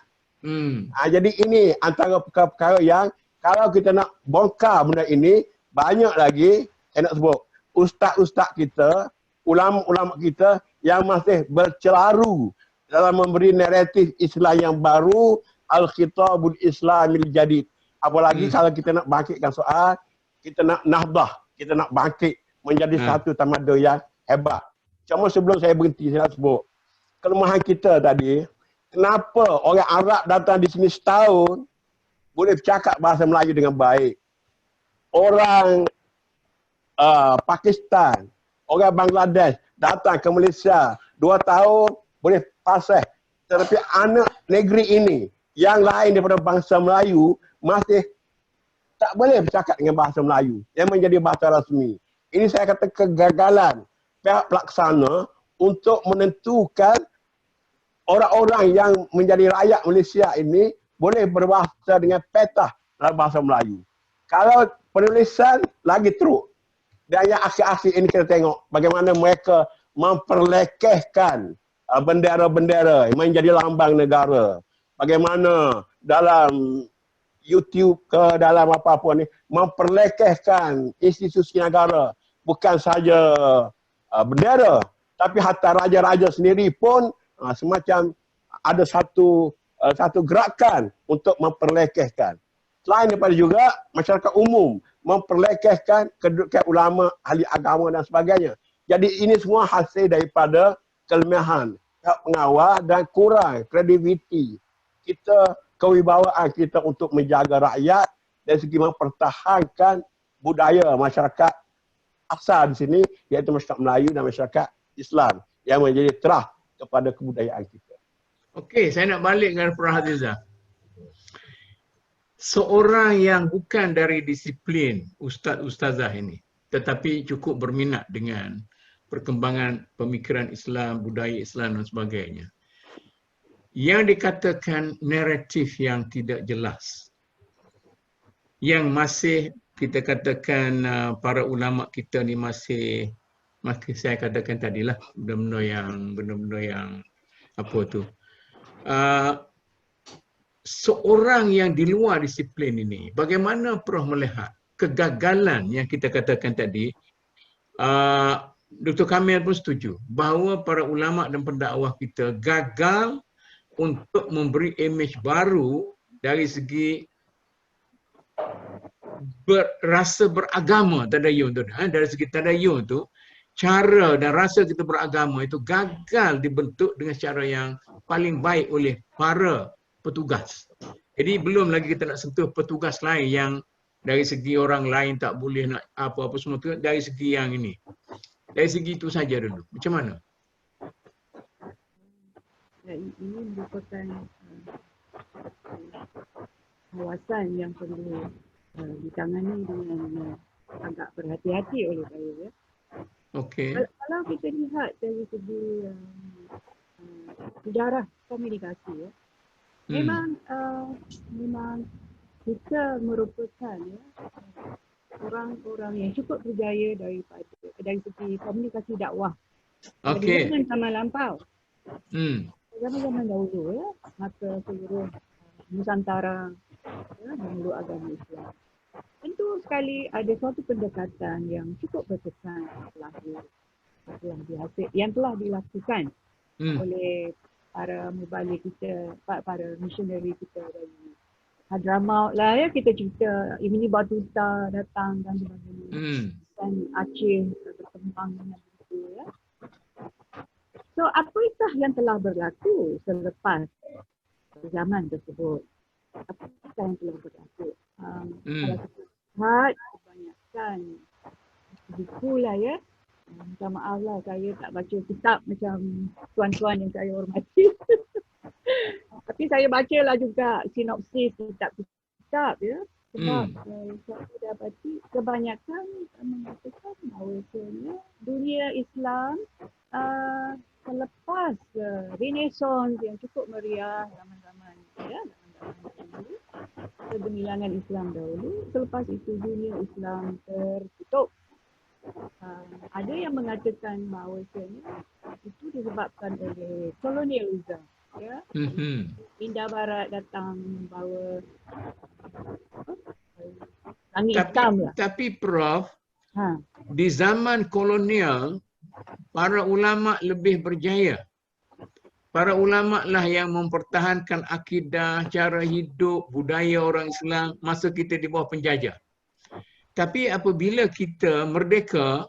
Jadi ini antara perkara-perkara yang kalau kita nak bongkar benda ini, banyak lagi saya nak sebut ustaz-ustaz kita, ulama-ulama kita yang masih bercelaru dalam memberi naratif Islam yang baru, al-khitabul islamil jadid. Apalagi kalau kita nak bangkitkan soal, kita nak nahdah, kita nak bangkit menjadi satu tamadun yang hebat. Cuma sebelum saya berhenti, saya nak sebut kelemahan kita tadi, kenapa orang Arab datang di sini setahun boleh bercakap bahasa Melayu dengan baik. Orang Pakistan, orang Bangladesh datang ke Malaysia 2 tahun boleh fasih. Tetapi anak negeri ini yang lain daripada bangsa Melayu masih tak boleh bercakap dengan bahasa Melayu yang menjadi bahasa rasmi. Ini saya kata kegagalan pihak pelaksana untuk menentukan orang-orang yang menjadi rakyat Malaysia ini boleh berbahasa dengan petah dalam bahasa Melayu. Kalau penulisan lagi teruk. Dan yang akhir-akhir ini kita tengok bagaimana mereka memperlekehkan bendera-bendera yang menjadi lambang negara. Bagaimana dalam YouTube ke dalam apa-apa ni memperlekehkan institusi negara. Bukan saja bendera, tapi hatta raja-raja sendiri pun semacam ada satu gerakan untuk memperlekehkan. Selain daripada juga masyarakat umum memperlekehkan kedudukan ulama, ahli agama dan sebagainya. Jadi ini semua hasil daripada kelemahan pihak pengawal dan kurang kredibiliti kita, kewibawaan kita untuk menjaga rakyat dari segi mempertahankan budaya masyarakat asal di sini, iaitu masyarakat Melayu dan masyarakat Islam yang menjadi terah kepada kebudayaan kita. Okey, saya nak balik dengan Prof. Hafizah. Seorang yang bukan dari disiplin ustaz-ustazah ini, tetapi cukup berminat dengan perkembangan pemikiran Islam, budaya Islam dan sebagainya. Yang dikatakan naratif yang tidak jelas, yang masih kita katakan para ulama kita ni masih saya katakan tadilah benda-benda yang apa tu, seorang yang di luar disiplin ini, bagaimana Prof melihat kegagalan yang kita katakan tadi? Dr. Kamil pun setuju bahawa para ulama dan pendakwah kita gagal untuk memberi imej baru dari segi rasa beragama tadayun tu. Dari segi tadayun tu, cara dan rasa kita beragama itu gagal dibentuk dengan cara yang paling baik oleh para petugas. Jadi belum lagi kita nak sentuh petugas lain yang dari segi orang lain tak boleh nak apa-apa semua tu, dari segi yang ini. Dari segi itu saja dulu. Macam mana? Ini merupakan kawasan yang perlu ditangani dengan agak berhati-hati oleh saya. Ya. Okey. Kalau kita lihat dari segi sejarah komunikasi, ya, memang kita merupakan orang-orang yang cukup berjaya dari segi komunikasi dakwah. Okey. Dari zaman lampau. Zaman-zaman dahulu, ya, maka seluruh Nusantara memeluk agama Islam. Tentu sekali ada suatu pendekatan yang cukup berkesan yang telah dilakukan oleh para mubalik kita, para missionary kita dari Hadramaut lah, ya, kita cerita Ibni Battuta datang dan sebagainya. Dan Aceh berkembang dengan begitu, ya. So apakah yang telah berlaku selepas zaman tersebut? Apakah yang telah berlaku? Kalau kita lihat kebanyakan buku lah, ya. Minta maaf lah, saya tak baca kitab macam tuan-tuan yang saya hormati. Tapi saya bacalah juga sinopsis kitab-kitab, ya. Sebab saya dapati kebanyakan mengatakan bahawa dunia Islam selepas Renaissance yang cukup meriah zaman-zaman, ya, zaman-zaman kegemilangan Islam dahulu, selepas itu dunia Islam tertutup. Ada yang mengatakan bahawa itu disebabkan oleh kolonialisme, ya. India Barat datang bawa langit hitam lah. Tapi Prof, di zaman kolonial para ulama lebih berjaya. Para ulama lah yang mempertahankan akidah, cara hidup, budaya orang Islam masa kita di bawah penjajah. Tapi apabila kita merdeka,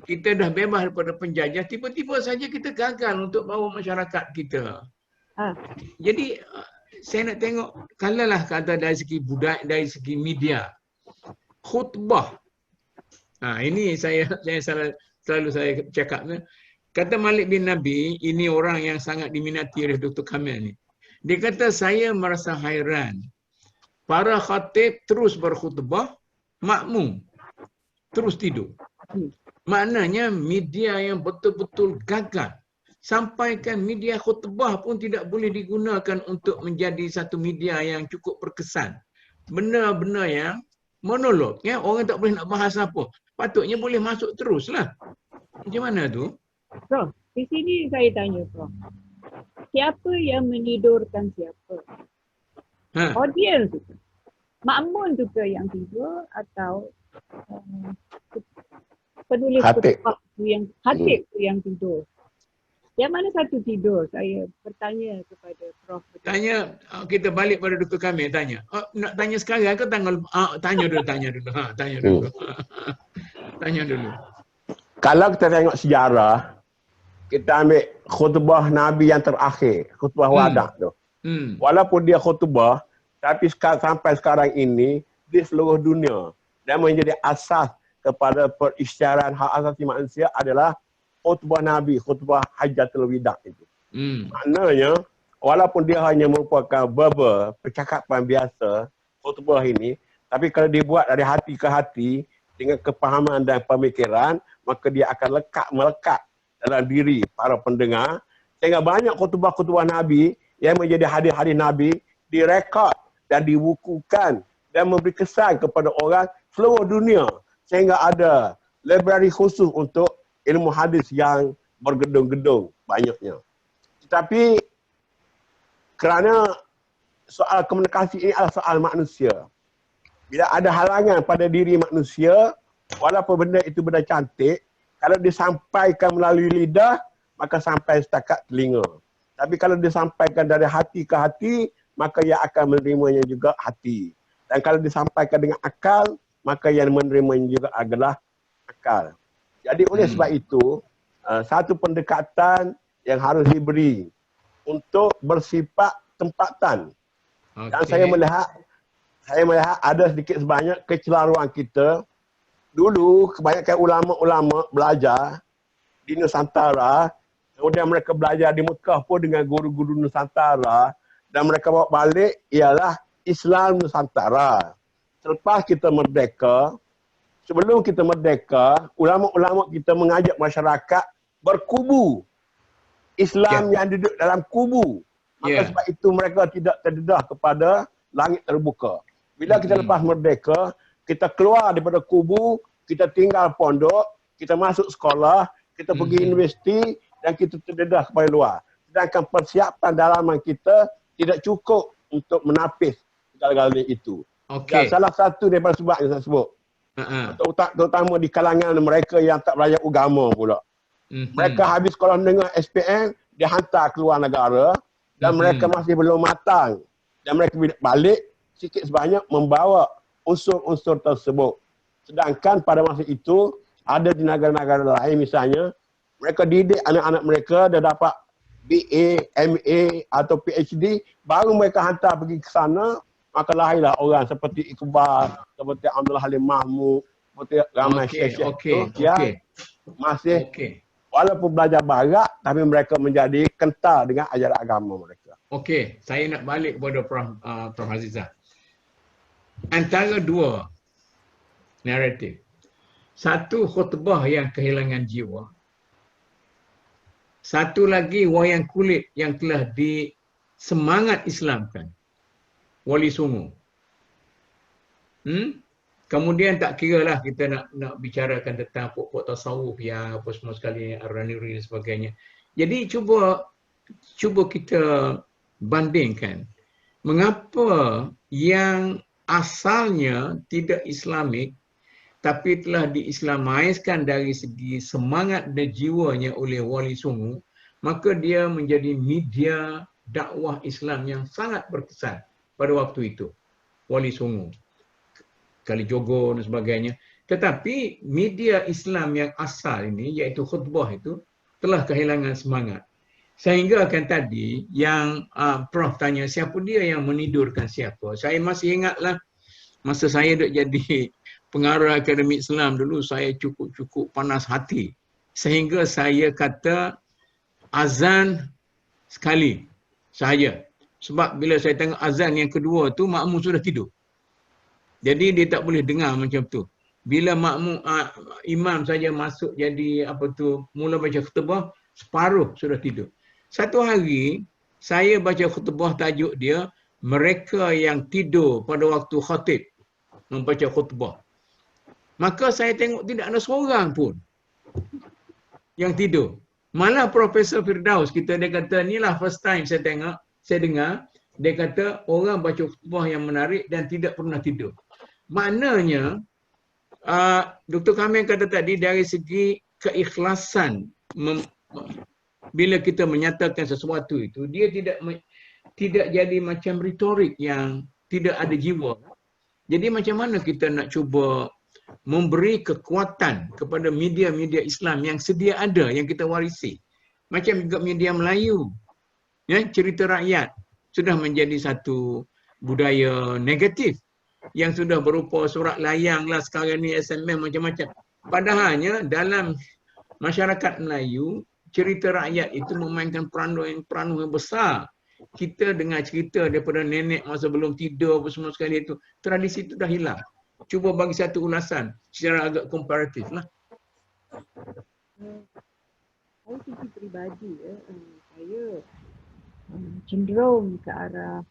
kita dah bebas daripada penjajah, tiba-tiba saja kita gagal untuk bawa masyarakat kita. Jadi saya nak tengok, kalaulah kata dari segi budaya, dari segi media, khutbah. Ini saya selalu saya cakap, kata Malik bin Nabi, ini orang yang sangat diminati oleh Dr. Kamil ni. Dia kata, saya merasa hairan. Para khatib terus berkhutbah, makmum terus tidur. Maknanya media yang betul-betul gagal. Sampaikan media khutbah pun tidak boleh digunakan untuk menjadi satu media yang cukup berkesan. Benda-benda yang monolog, ya, orang tak boleh nak bahas apa. Patutnya boleh masuk teruslah. Macam mana tu? Prof, di sini saya tanya Prof. Siapa yang menidurkan siapa? Audience tu. Makmun tu ke yang tidur atau penulis khutbah tu yang khatib tu yang tidur? Yang mana satu tidur? Saya bertanya kepada Prof. Tanya, kita balik pada Dr. Kamil tanya. Nak tanya sekarang ke tanggal tanya dulu. Tanya dulu. Kalau kita tengok sejarah, kita ambil khutbah Nabi yang terakhir, khutbah wadah tu. Walaupun dia khutbah, tapi sampai sekarang ini di seluruh dunia dan menjadi asas kepada perisytiharan hak asasi manusia adalah khutbah Nabi, khutbah Hajjatul Wida itu. Maknanya, walaupun dia hanya merupakan verbal, percakapan biasa, khutbah ini, tapi kalau dibuat dari hati ke hati, dengan kepahaman dan pemikiran, maka dia akan melekat dalam diri para pendengar. Sehingga banyak khutbah-khutbah Nabi yang menjadi hadis-hadis Nabi direkod dan dibukukan dan memberi kesan kepada orang seluruh dunia. Sehingga ada library khusus untuk ilmu hadis yang bergedung-gedung banyaknya. Tetapi kerana soal komunikasi ini adalah soal manusia. Bila ada halangan pada diri manusia, walaupun benda itu benda cantik, kalau disampaikan melalui lidah, maka sampai setakat telinga. Tapi kalau disampaikan dari hati ke hati, maka ia akan menerimanya juga hati. Dan kalau disampaikan dengan akal, maka yang menerimanya juga adalah akal. Jadi oleh sebab itu, satu pendekatan yang harus diberi untuk bersifat tempatan. Dan saya melihat ada sedikit sebanyak kecelaruan kita. Dulu kebanyakan ulama-ulama belajar di Nusantara, kemudian mereka belajar di Mekah pun dengan guru-guru Nusantara, dan mereka bawa balik ialah Islam Nusantara. Selepas kita merdeka, sebelum kita merdeka, ulama-ulama kita mengajak masyarakat berkubu. Islam yang duduk dalam kubu. Maka sebab itu mereka tidak terdedah kepada langit terbuka. Bila kita lepas merdeka, kita keluar daripada kubu, kita tinggal pondok, kita masuk sekolah, kita pergi universiti dan kita terdedah kepada luar. Sedangkan persiapan dalaman kita tidak cukup untuk menapis segala-galanya itu. Dan salah satu daripada sebab yang saya sebut, terutama di kalangan mereka yang tak belajar agama pula. Mereka habis sekolah menengah SPM, dia hantar keluar negara dan mereka masih belum matang. Dan mereka balik sikit sebanyak membawa unsur-unsur tersebut. Sedangkan pada masa itu, ada di negara-negara lain misalnya, mereka didik anak-anak mereka dah dapat BA, MA atau PhD, baru mereka hantar pergi ke sana, maka lahirlah orang seperti Iqbal, seperti Abdul Halim Mahmud, seperti ramai syekh-syekh yang masih walaupun belajar barat, tapi mereka menjadi kental dengan ajaran agama mereka. Okey, saya nak balik kepada Prof. Azizah. Antara dua naratif. Satu khutbah yang kehilangan jiwa. Satu lagi wayang kulit yang telah disemangat Islamkan. Wali Songo. Kemudian tak kira lah kita nak bicarakan tentang pokok tasawuf yang apa semua sekali, Ar-Ranuri dan sebagainya. Jadi cuba kita bandingkan mengapa yang asalnya tidak Islamik tapi telah diislamaiskan dari segi semangat dan jiwanya oleh Wali Songo, maka dia menjadi media dakwah Islam yang sangat berkesan pada waktu itu. Wali Songo, Kalijogo dan sebagainya. Tetapi media Islam yang asal ini, iaitu khutbah itu, telah kehilangan semangat. Sehingga kan tadi yang Prof tanya siapa dia yang menidurkan siapa. Saya masih ingatlah masa saya duk jadi pengarah Akademi Islam dulu, saya cukup panas hati sehingga saya kata azan sekali sahaja. Sebab bila saya tengok azan yang kedua tu makmum sudah tidur. Jadi dia tak boleh dengar macam tu. Bila makmum imam saja masuk jadi mula baca khutbah, separuh sudah tidur. Satu hari saya baca khutbah, tajuk dia mereka yang tidur pada waktu khatib membaca khutbah. Maka saya tengok tidak ada seorang pun yang tidur. Malah Profesor Firdaus kita, dia kata inilah first time saya dengar dia kata orang baca khutbah yang menarik dan tidak pernah tidur. Maknanya Dr. Kamil kata tadi dari segi keikhlasan bila kita menyatakan sesuatu itu, dia tidak jadi macam retorik yang tidak ada jiwa. Jadi macam mana kita nak cuba memberi kekuatan kepada media-media Islam yang sedia ada, yang kita warisi. Macam juga media Melayu. Ya, cerita rakyat sudah menjadi satu budaya negatif yang sudah berupa surat layang lah, sekarang ni SMS macam-macam. Padahalnya dalam masyarakat Melayu, cerita rakyat itu memainkan peranan yang besar. Kita dengar cerita daripada nenek masa belum tidur apa semua sekali itu. Tradisi itu dah hilang. Cuba bagi satu ulasan secara agak komparatif lah. Saya segi peribadi, saya cenderung ke arah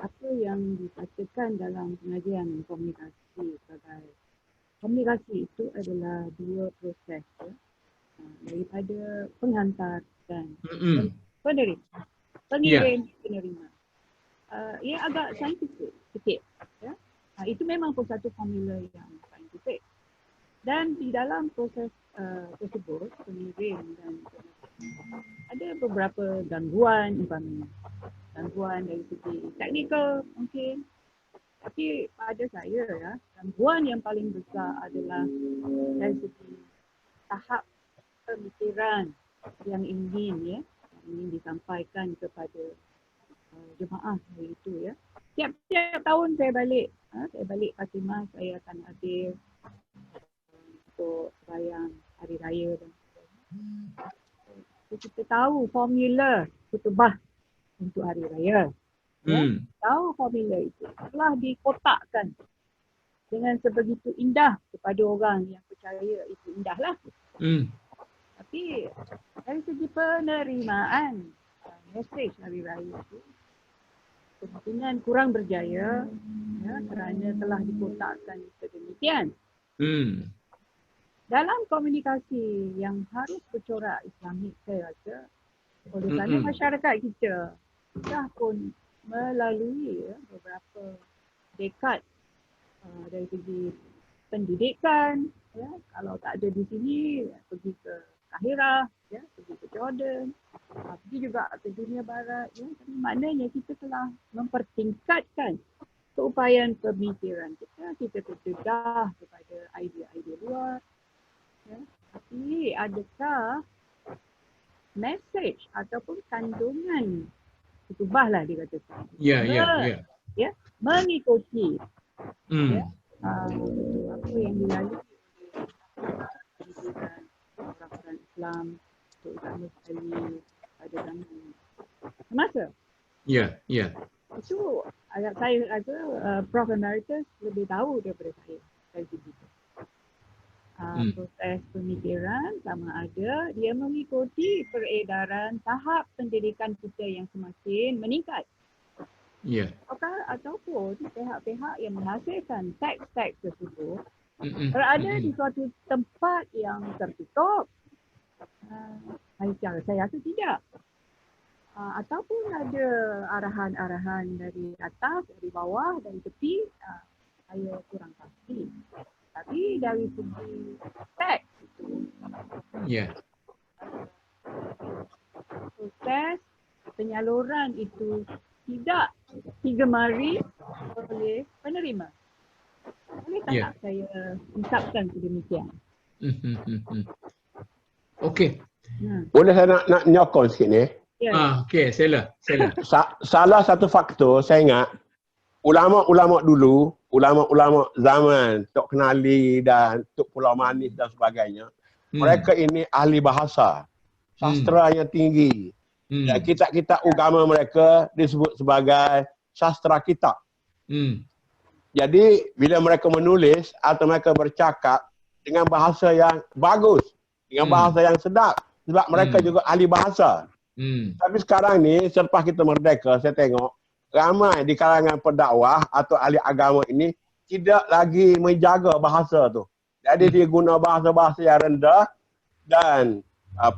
apa yang dikatakan dalam pengajian komunikasi sebagai komunikasi itu adalah dua proses daripada penghantar dan penerima. Pengirim, penerima. Ia agak saintifik sikit. Ya? Itu memang pun satu formula yang saintifik. Dan di dalam proses tersebut, pengirim dan penerima, ada beberapa gangguan, gangguan dari segi teknikal mungkin. Tapi pada saya, ya, gangguan yang paling besar adalah dari segi tahap pemikiran yang ingin disampaikan kepada jemaah hari itu, ya. Tiap tahun saya balik Fatimah, saya akan hadir untuk sembahyang hari raya dan sebagainya. Kita tahu formula khutbah untuk hari raya. Ya. Tahu formula itu telah dikotakkan dengan sebegitu indah kepada orang yang percaya itu indahlah. Tapi dari segi penerimaan mesej hari raya itu kemungkinan kurang berjaya, ya, kerana telah dikotakkan sedemikian. Dalam komunikasi yang harus bercorak Islamik, saya rasa oleh kerana masyarakat kita dah pun melalui beberapa dekad dari segi pendidikan, ya, kalau tak ada di sini pergi ke Kahirah, ya, pergi ke Jordan, pergi juga ke dunia barat, ya. Maknanya kita telah mempertingkatkan keupayaan pemikiran kita terdedah kepada idea-idea luar, ya. Tapi adakah mesej ataupun kandungan khutbah lah dikatakan, ya, mengikuti ya, apa yang dilalui oleh orang-orang Islam, terutama sekali pada zaman semasa. Itu saya rasa Prof Emeritus lebih tahu daripada saya dari segi itu. Proses pemikiran sama ada dia mengikuti peredaran tahap pendidikan kita yang semakin meningkat. Ataupun pihak-pihak yang menghasilkan teks-teks tersebut berada di suatu tempat yang tertutup. Saya rasa tidak. Ataupun ada arahan-arahan dari atas, dari bawah, dari tepi, saya kurang pasti. Tapi dari segi teks itu, proses penyaluran itu tidak digemari oleh penerima. Boleh tak saya ungkapkan sedemikian? Okey. Boleh saya nak nyokong sikit ni? Okey, sila. Salah satu faktor saya ingat ulama-ulama dulu, ulama-ulama zaman Tok Kenali dan Tok Pulau Manis dan sebagainya, Mereka ini ahli bahasa, sastra yang tinggi. Dan kitab-kitab agama mereka disebut sebagai sastra kitab. Jadi bila mereka menulis atau mereka bercakap dengan bahasa yang bagus, dengan bahasa yang sedap, sebab mereka juga ahli bahasa. Tapi sekarang ni selepas kita merdeka, saya tengok ramai di kalangan pendakwah atau ahli agama ini tidak lagi menjaga bahasa tu. Jadi dia guna bahasa-bahasa yang rendah. Dan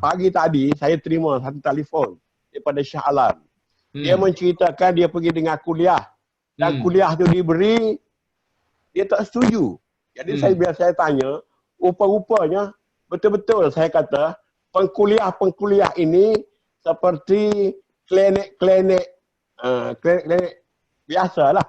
pagi tadi saya terima satu telefon daripada Shah Alam. Dia menceritakan dia pergi dengar kuliah. Dan kuliah tu diberi, dia tak setuju. Jadi bila saya tanya, rupa-rupanya betul-betul saya kata pengkuliah-pengkuliah ini seperti klinik-klinik biasalah.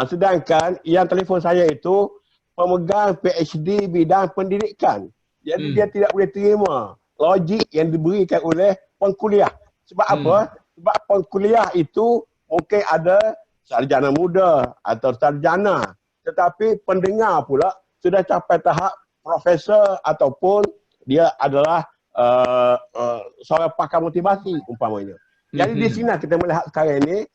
Sedangkan yang telefon saya itu pemegang PhD bidang pendidikan. Jadi dia tidak boleh terima logik yang diberikan oleh pengkuliah. Sebab apa? Sebab pengkuliah itu mungkin ada sarjana muda atau sarjana. Tetapi pendengar pula sudah capai tahap profesor ataupun dia adalah seorang pakar motivasi umpamanya. Jadi di sini kita melihat sekarang ini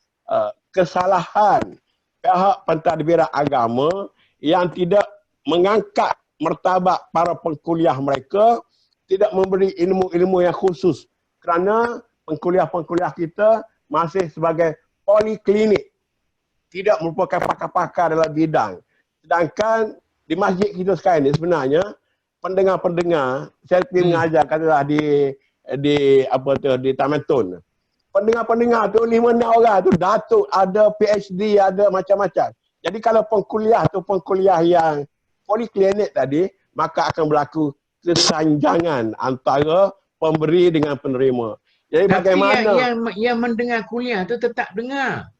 kesalahan pihak pentadbiran agama yang tidak mengangkat martabat para pengkuliah mereka, tidak memberi ilmu-ilmu yang khusus. Kerana pengkuliah-pengkuliah kita masih sebagai poliklinik. Tidak merupakan pakar-pakar dalam bidang. Sedangkan di masjid kita sekarang ini sebenarnya pendengar-pendengar, saya pergi mengajar katalah di Taman Tun. Pendengar-pendengar tu 5-6 orang tu datuk, ada PhD, ada macam-macam. Jadi kalau pengkuliah yang poliklinik tadi, maka akan berlaku kesanjangan antara pemberi dengan penerima. Jadi tapi bagaimana yang mendengar kuliah tu tetap dengar.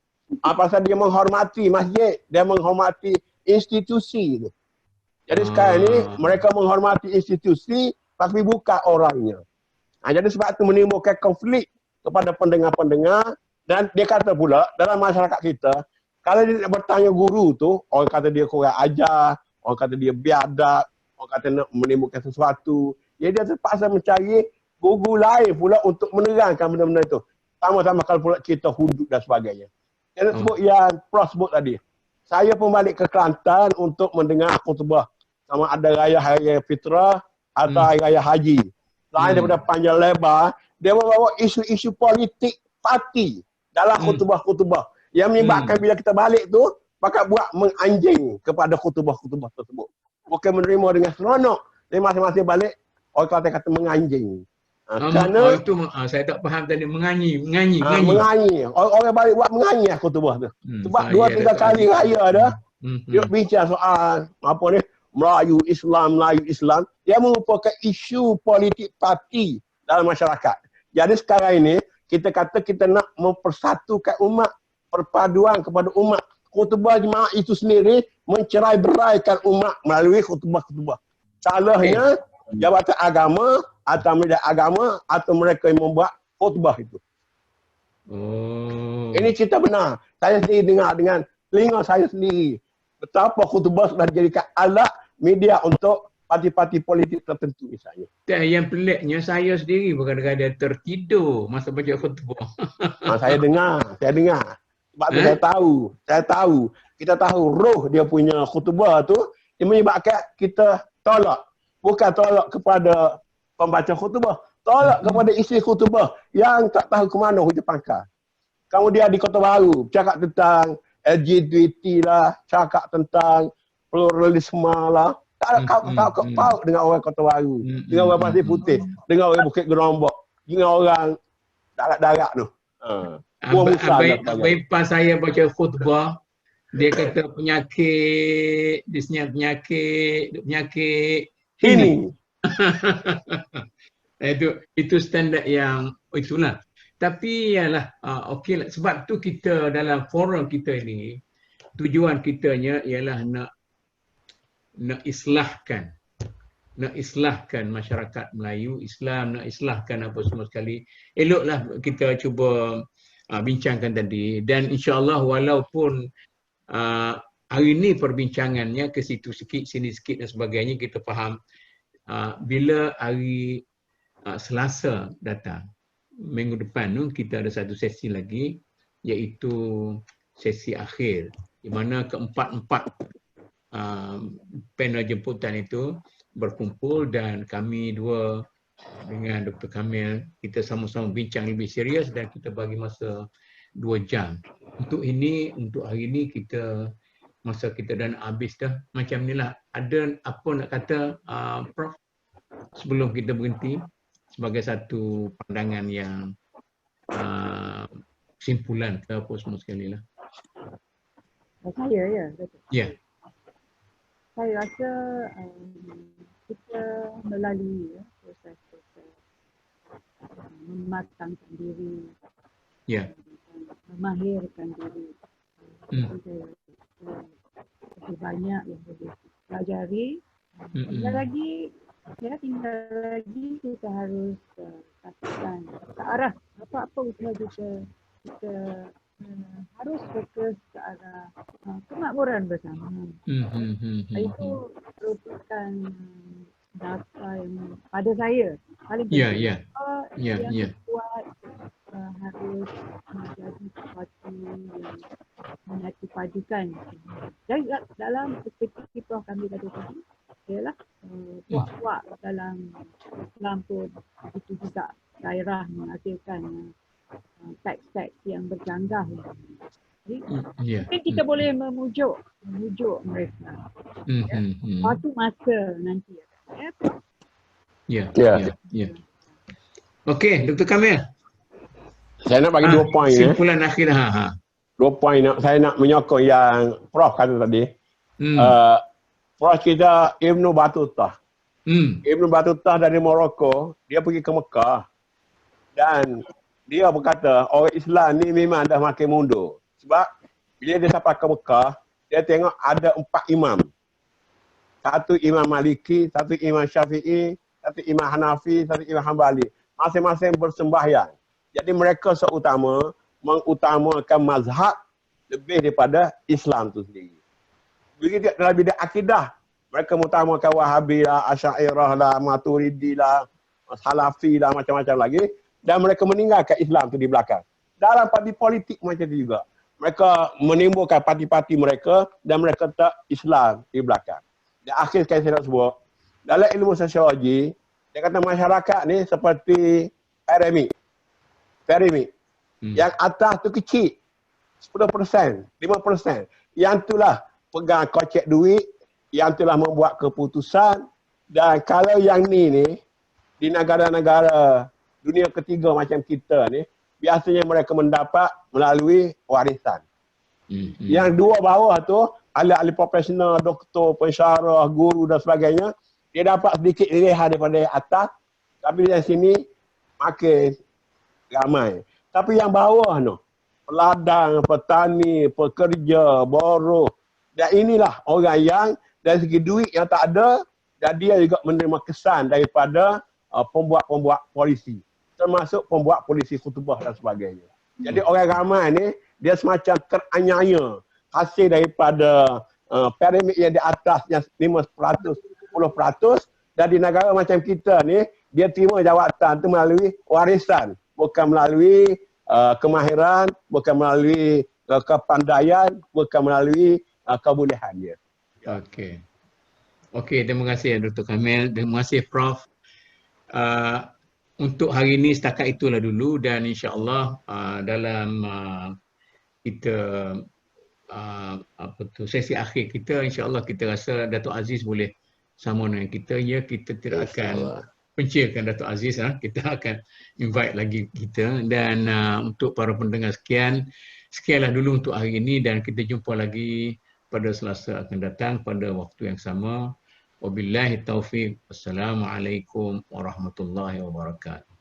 Pasal dia menghormati masjid, dia menghormati institusi tu. Jadi sekarang ni mereka menghormati institusi tapi bukan orangnya. Jadi sebab itu menimbulkan konflik kepada pendengar-pendengar. Dan dia kata pula dalam masyarakat kita, kalau dia nak bertanya guru tu, orang kata dia kurang ajar, orang kata dia biadab, orang kata nak menimbulkan sesuatu. Jadi dia terpaksa mencari guru lain pula untuk menerangkan benda-benda itu. Sama-sama kalau pula cerita hudud dan sebagainya. Yang sebut yang Prof sebut tadi. Saya pun balik ke Kelantan untuk mendengar khutbah. Sama ada Raya Fitrah atau Raya Haji. Selain daripada panjang lebar, dia membawa isu-isu politik parti dalam khutbah-khutbah. Yang menyebabkan bila kita balik tu, maka buat menganjing kepada khutbah-khutbah tersebut. Bukan menerima dengan seronok. Dia masing-masing balik, orang kata menganjing. Kerana itu saya tak faham tadi, menganyi. Orang balik buat menganyi khutbah tu. Sebab 2-3 kali raya dah, dia bincang soal Melayu Islam. Dia merupakan isu politik parti dalam masyarakat. Jadi sekarang ini, kita kata kita nak mempersatukan umat, perpaduan kepada umat. Khutbah jemaah itu sendiri mencerai-beraikan umat melalui khutbah-khutbah. Salahnya jabatan agama atau media agama atau mereka yang membuat khutbah itu. Ini cerita benar. Saya sendiri dengar dengan telinga saya sendiri. Betapa khutbah sudah dijadikan alat media untuk parti-parti politik tertentu misalnya. Dan yang peliknya saya sendiri kadang-kadang tertidur masa baca khutbah. Saya dengar. Sebab tu saya tahu. Kita tahu roh dia punya khutbah tu, dia menyebabkan kita tolak. Bukan tolak kepada pembaca khutbah, tolak kepada isi khutbah yang tak tahu ke mana hujung pangkal. Kemudian di Kota Baru, cakap tentang LGBT lah, cakap tentang pluralisme lah. Tak ada kau dengan orang Kota Baru, dengan orang Pasir Putih, dengan orang Bukit Gerombok, dengan orang darat-darat tu. Abang saya baca khutbah, dia kata penyakit ini. Itu standard yang itulah. Tapi ialah okeylah, sebab tu kita dalam forum kita ini tujuan kitanya ialah nak islahkan masyarakat Melayu, Islam, nak islahkan apa semua sekali. Eloklah kita cuba bincangkan tadi, dan insya-Allah walaupun hari ini perbincangannya ke situ sikit, sini sikit dan sebagainya, kita faham bila hari Selasa datang, minggu depan tu kita ada satu sesi lagi, iaitu sesi akhir di mana keempat-empat panel jemputan itu berkumpul dan kami dua dengan Dr. Kamil kita sama-sama bincang lebih serius dan kita bagi masa 2 jam. Untuk hari ini kita masa kita dah nak habis dah. Macam inilah. Ada apa nak kata Prof sebelum kita berhenti sebagai satu pandangan yang simpulan ke apa semua sekali lah. Saya ya, betul. Ya. Saya rasa kita melalui proses-proses mematangkan diri, memahirkan diri. Lebih banyak yang boleh pelajari. Tinggal lagi kita harus katakan ke arah apa-apa usaha kita harus fokus ke arah kemakmuran bersama. Itu merupakan data yang pada saya paling penting. Yang kuat harus menjadi sesuatu yang menyatupadukan. Dan dalam perspektif Prof kami tadi ialah puak-puak dalam Islam pun itu juga daerah menghasilkan teks-teks yang bercanggah. Jadi mungkin kita boleh memujuk mereka. Suatu masa nanti. Okey, Dr. Kamil. Saya nak bagi 2 poin. Simpulan akhir. 2 poin saya nak menyokong yang Prof kata tadi. Prof kita Ibn Battuta. Ibn Battuta dari Morocco, dia pergi ke Mekah dan dia berkata orang Islam ni memang dah makin mundur. Sebab bila dia sampai ke Mekah, dia tengok ada 4 imam. Satu Imam Maliki, satu Imam Syafi'i, satu Imam Hanafi, satu Imam Hanbali. Masing-masing bersembahyang. Jadi mereka seutama mengutamakan mazhab lebih daripada Islam tu sendiri. Begitu dalam bidang akidah, mereka mengutamakan Wahabi lah, Asy'ariyah lah, Maturidi lah, Salafi lah, macam-macam lagi. Dan mereka meninggalkan Islam tu di belakang. Dalam parti politik macam itu juga. Mereka menimbulkan parti-parti mereka dan mereka letak Islam di belakang. Dan akhir sekali saya nak sebut, dalam ilmu sosiologi, dia kata masyarakat ni seperti piramid. Yang atas tu kecil, 10%, 5%. Yang itulah pegang kocek duit, yang itulah membuat keputusan. Dan kalau yang ni di negara-negara dunia ketiga macam kita ni, biasanya mereka mendapat melalui warisan. Yang 2 bawah tu, ahli-ahli profesional, doktor, pensyarah, guru dan sebagainya, dia dapat sedikit lehan daripada atas, tapi dari sini makin ramai. Tapi yang bawah tu, peladang, petani, pekerja, buruh, dan inilah orang yang dari segi duit yang tak ada, dan dia juga menerima kesan daripada pembuat-pembuat polisi, termasuk pembuat polisi khutbah dan sebagainya. Jadi orang ramai ni, dia semacam teranyaya hasil daripada piramid yang di atasnya 5%, 10%, dan di negara macam kita ni, dia terima jawatan tu melalui warisan, bukan melalui kemahiran, bukan melalui kepandaian, bukan melalui kebolehan dia. Okey, terima kasih Dr. Kamil, terima kasih Prof. Untuk hari ini setakat itulah dulu dan insya-Allah dalam kita sesi akhir kita, insya-Allah kita rasa Datuk Aziz boleh sama dengan kita. Ya, kita tidak akan pencilkan Datuk Aziz, kita akan invite lagi kita. Dan untuk para pendengar sekianlah dulu untuk hari ini dan kita jumpa lagi pada Selasa akan datang pada waktu yang sama. Wabillahi taufiq. Wassalamualaikum warahmatullahi wabarakatuh.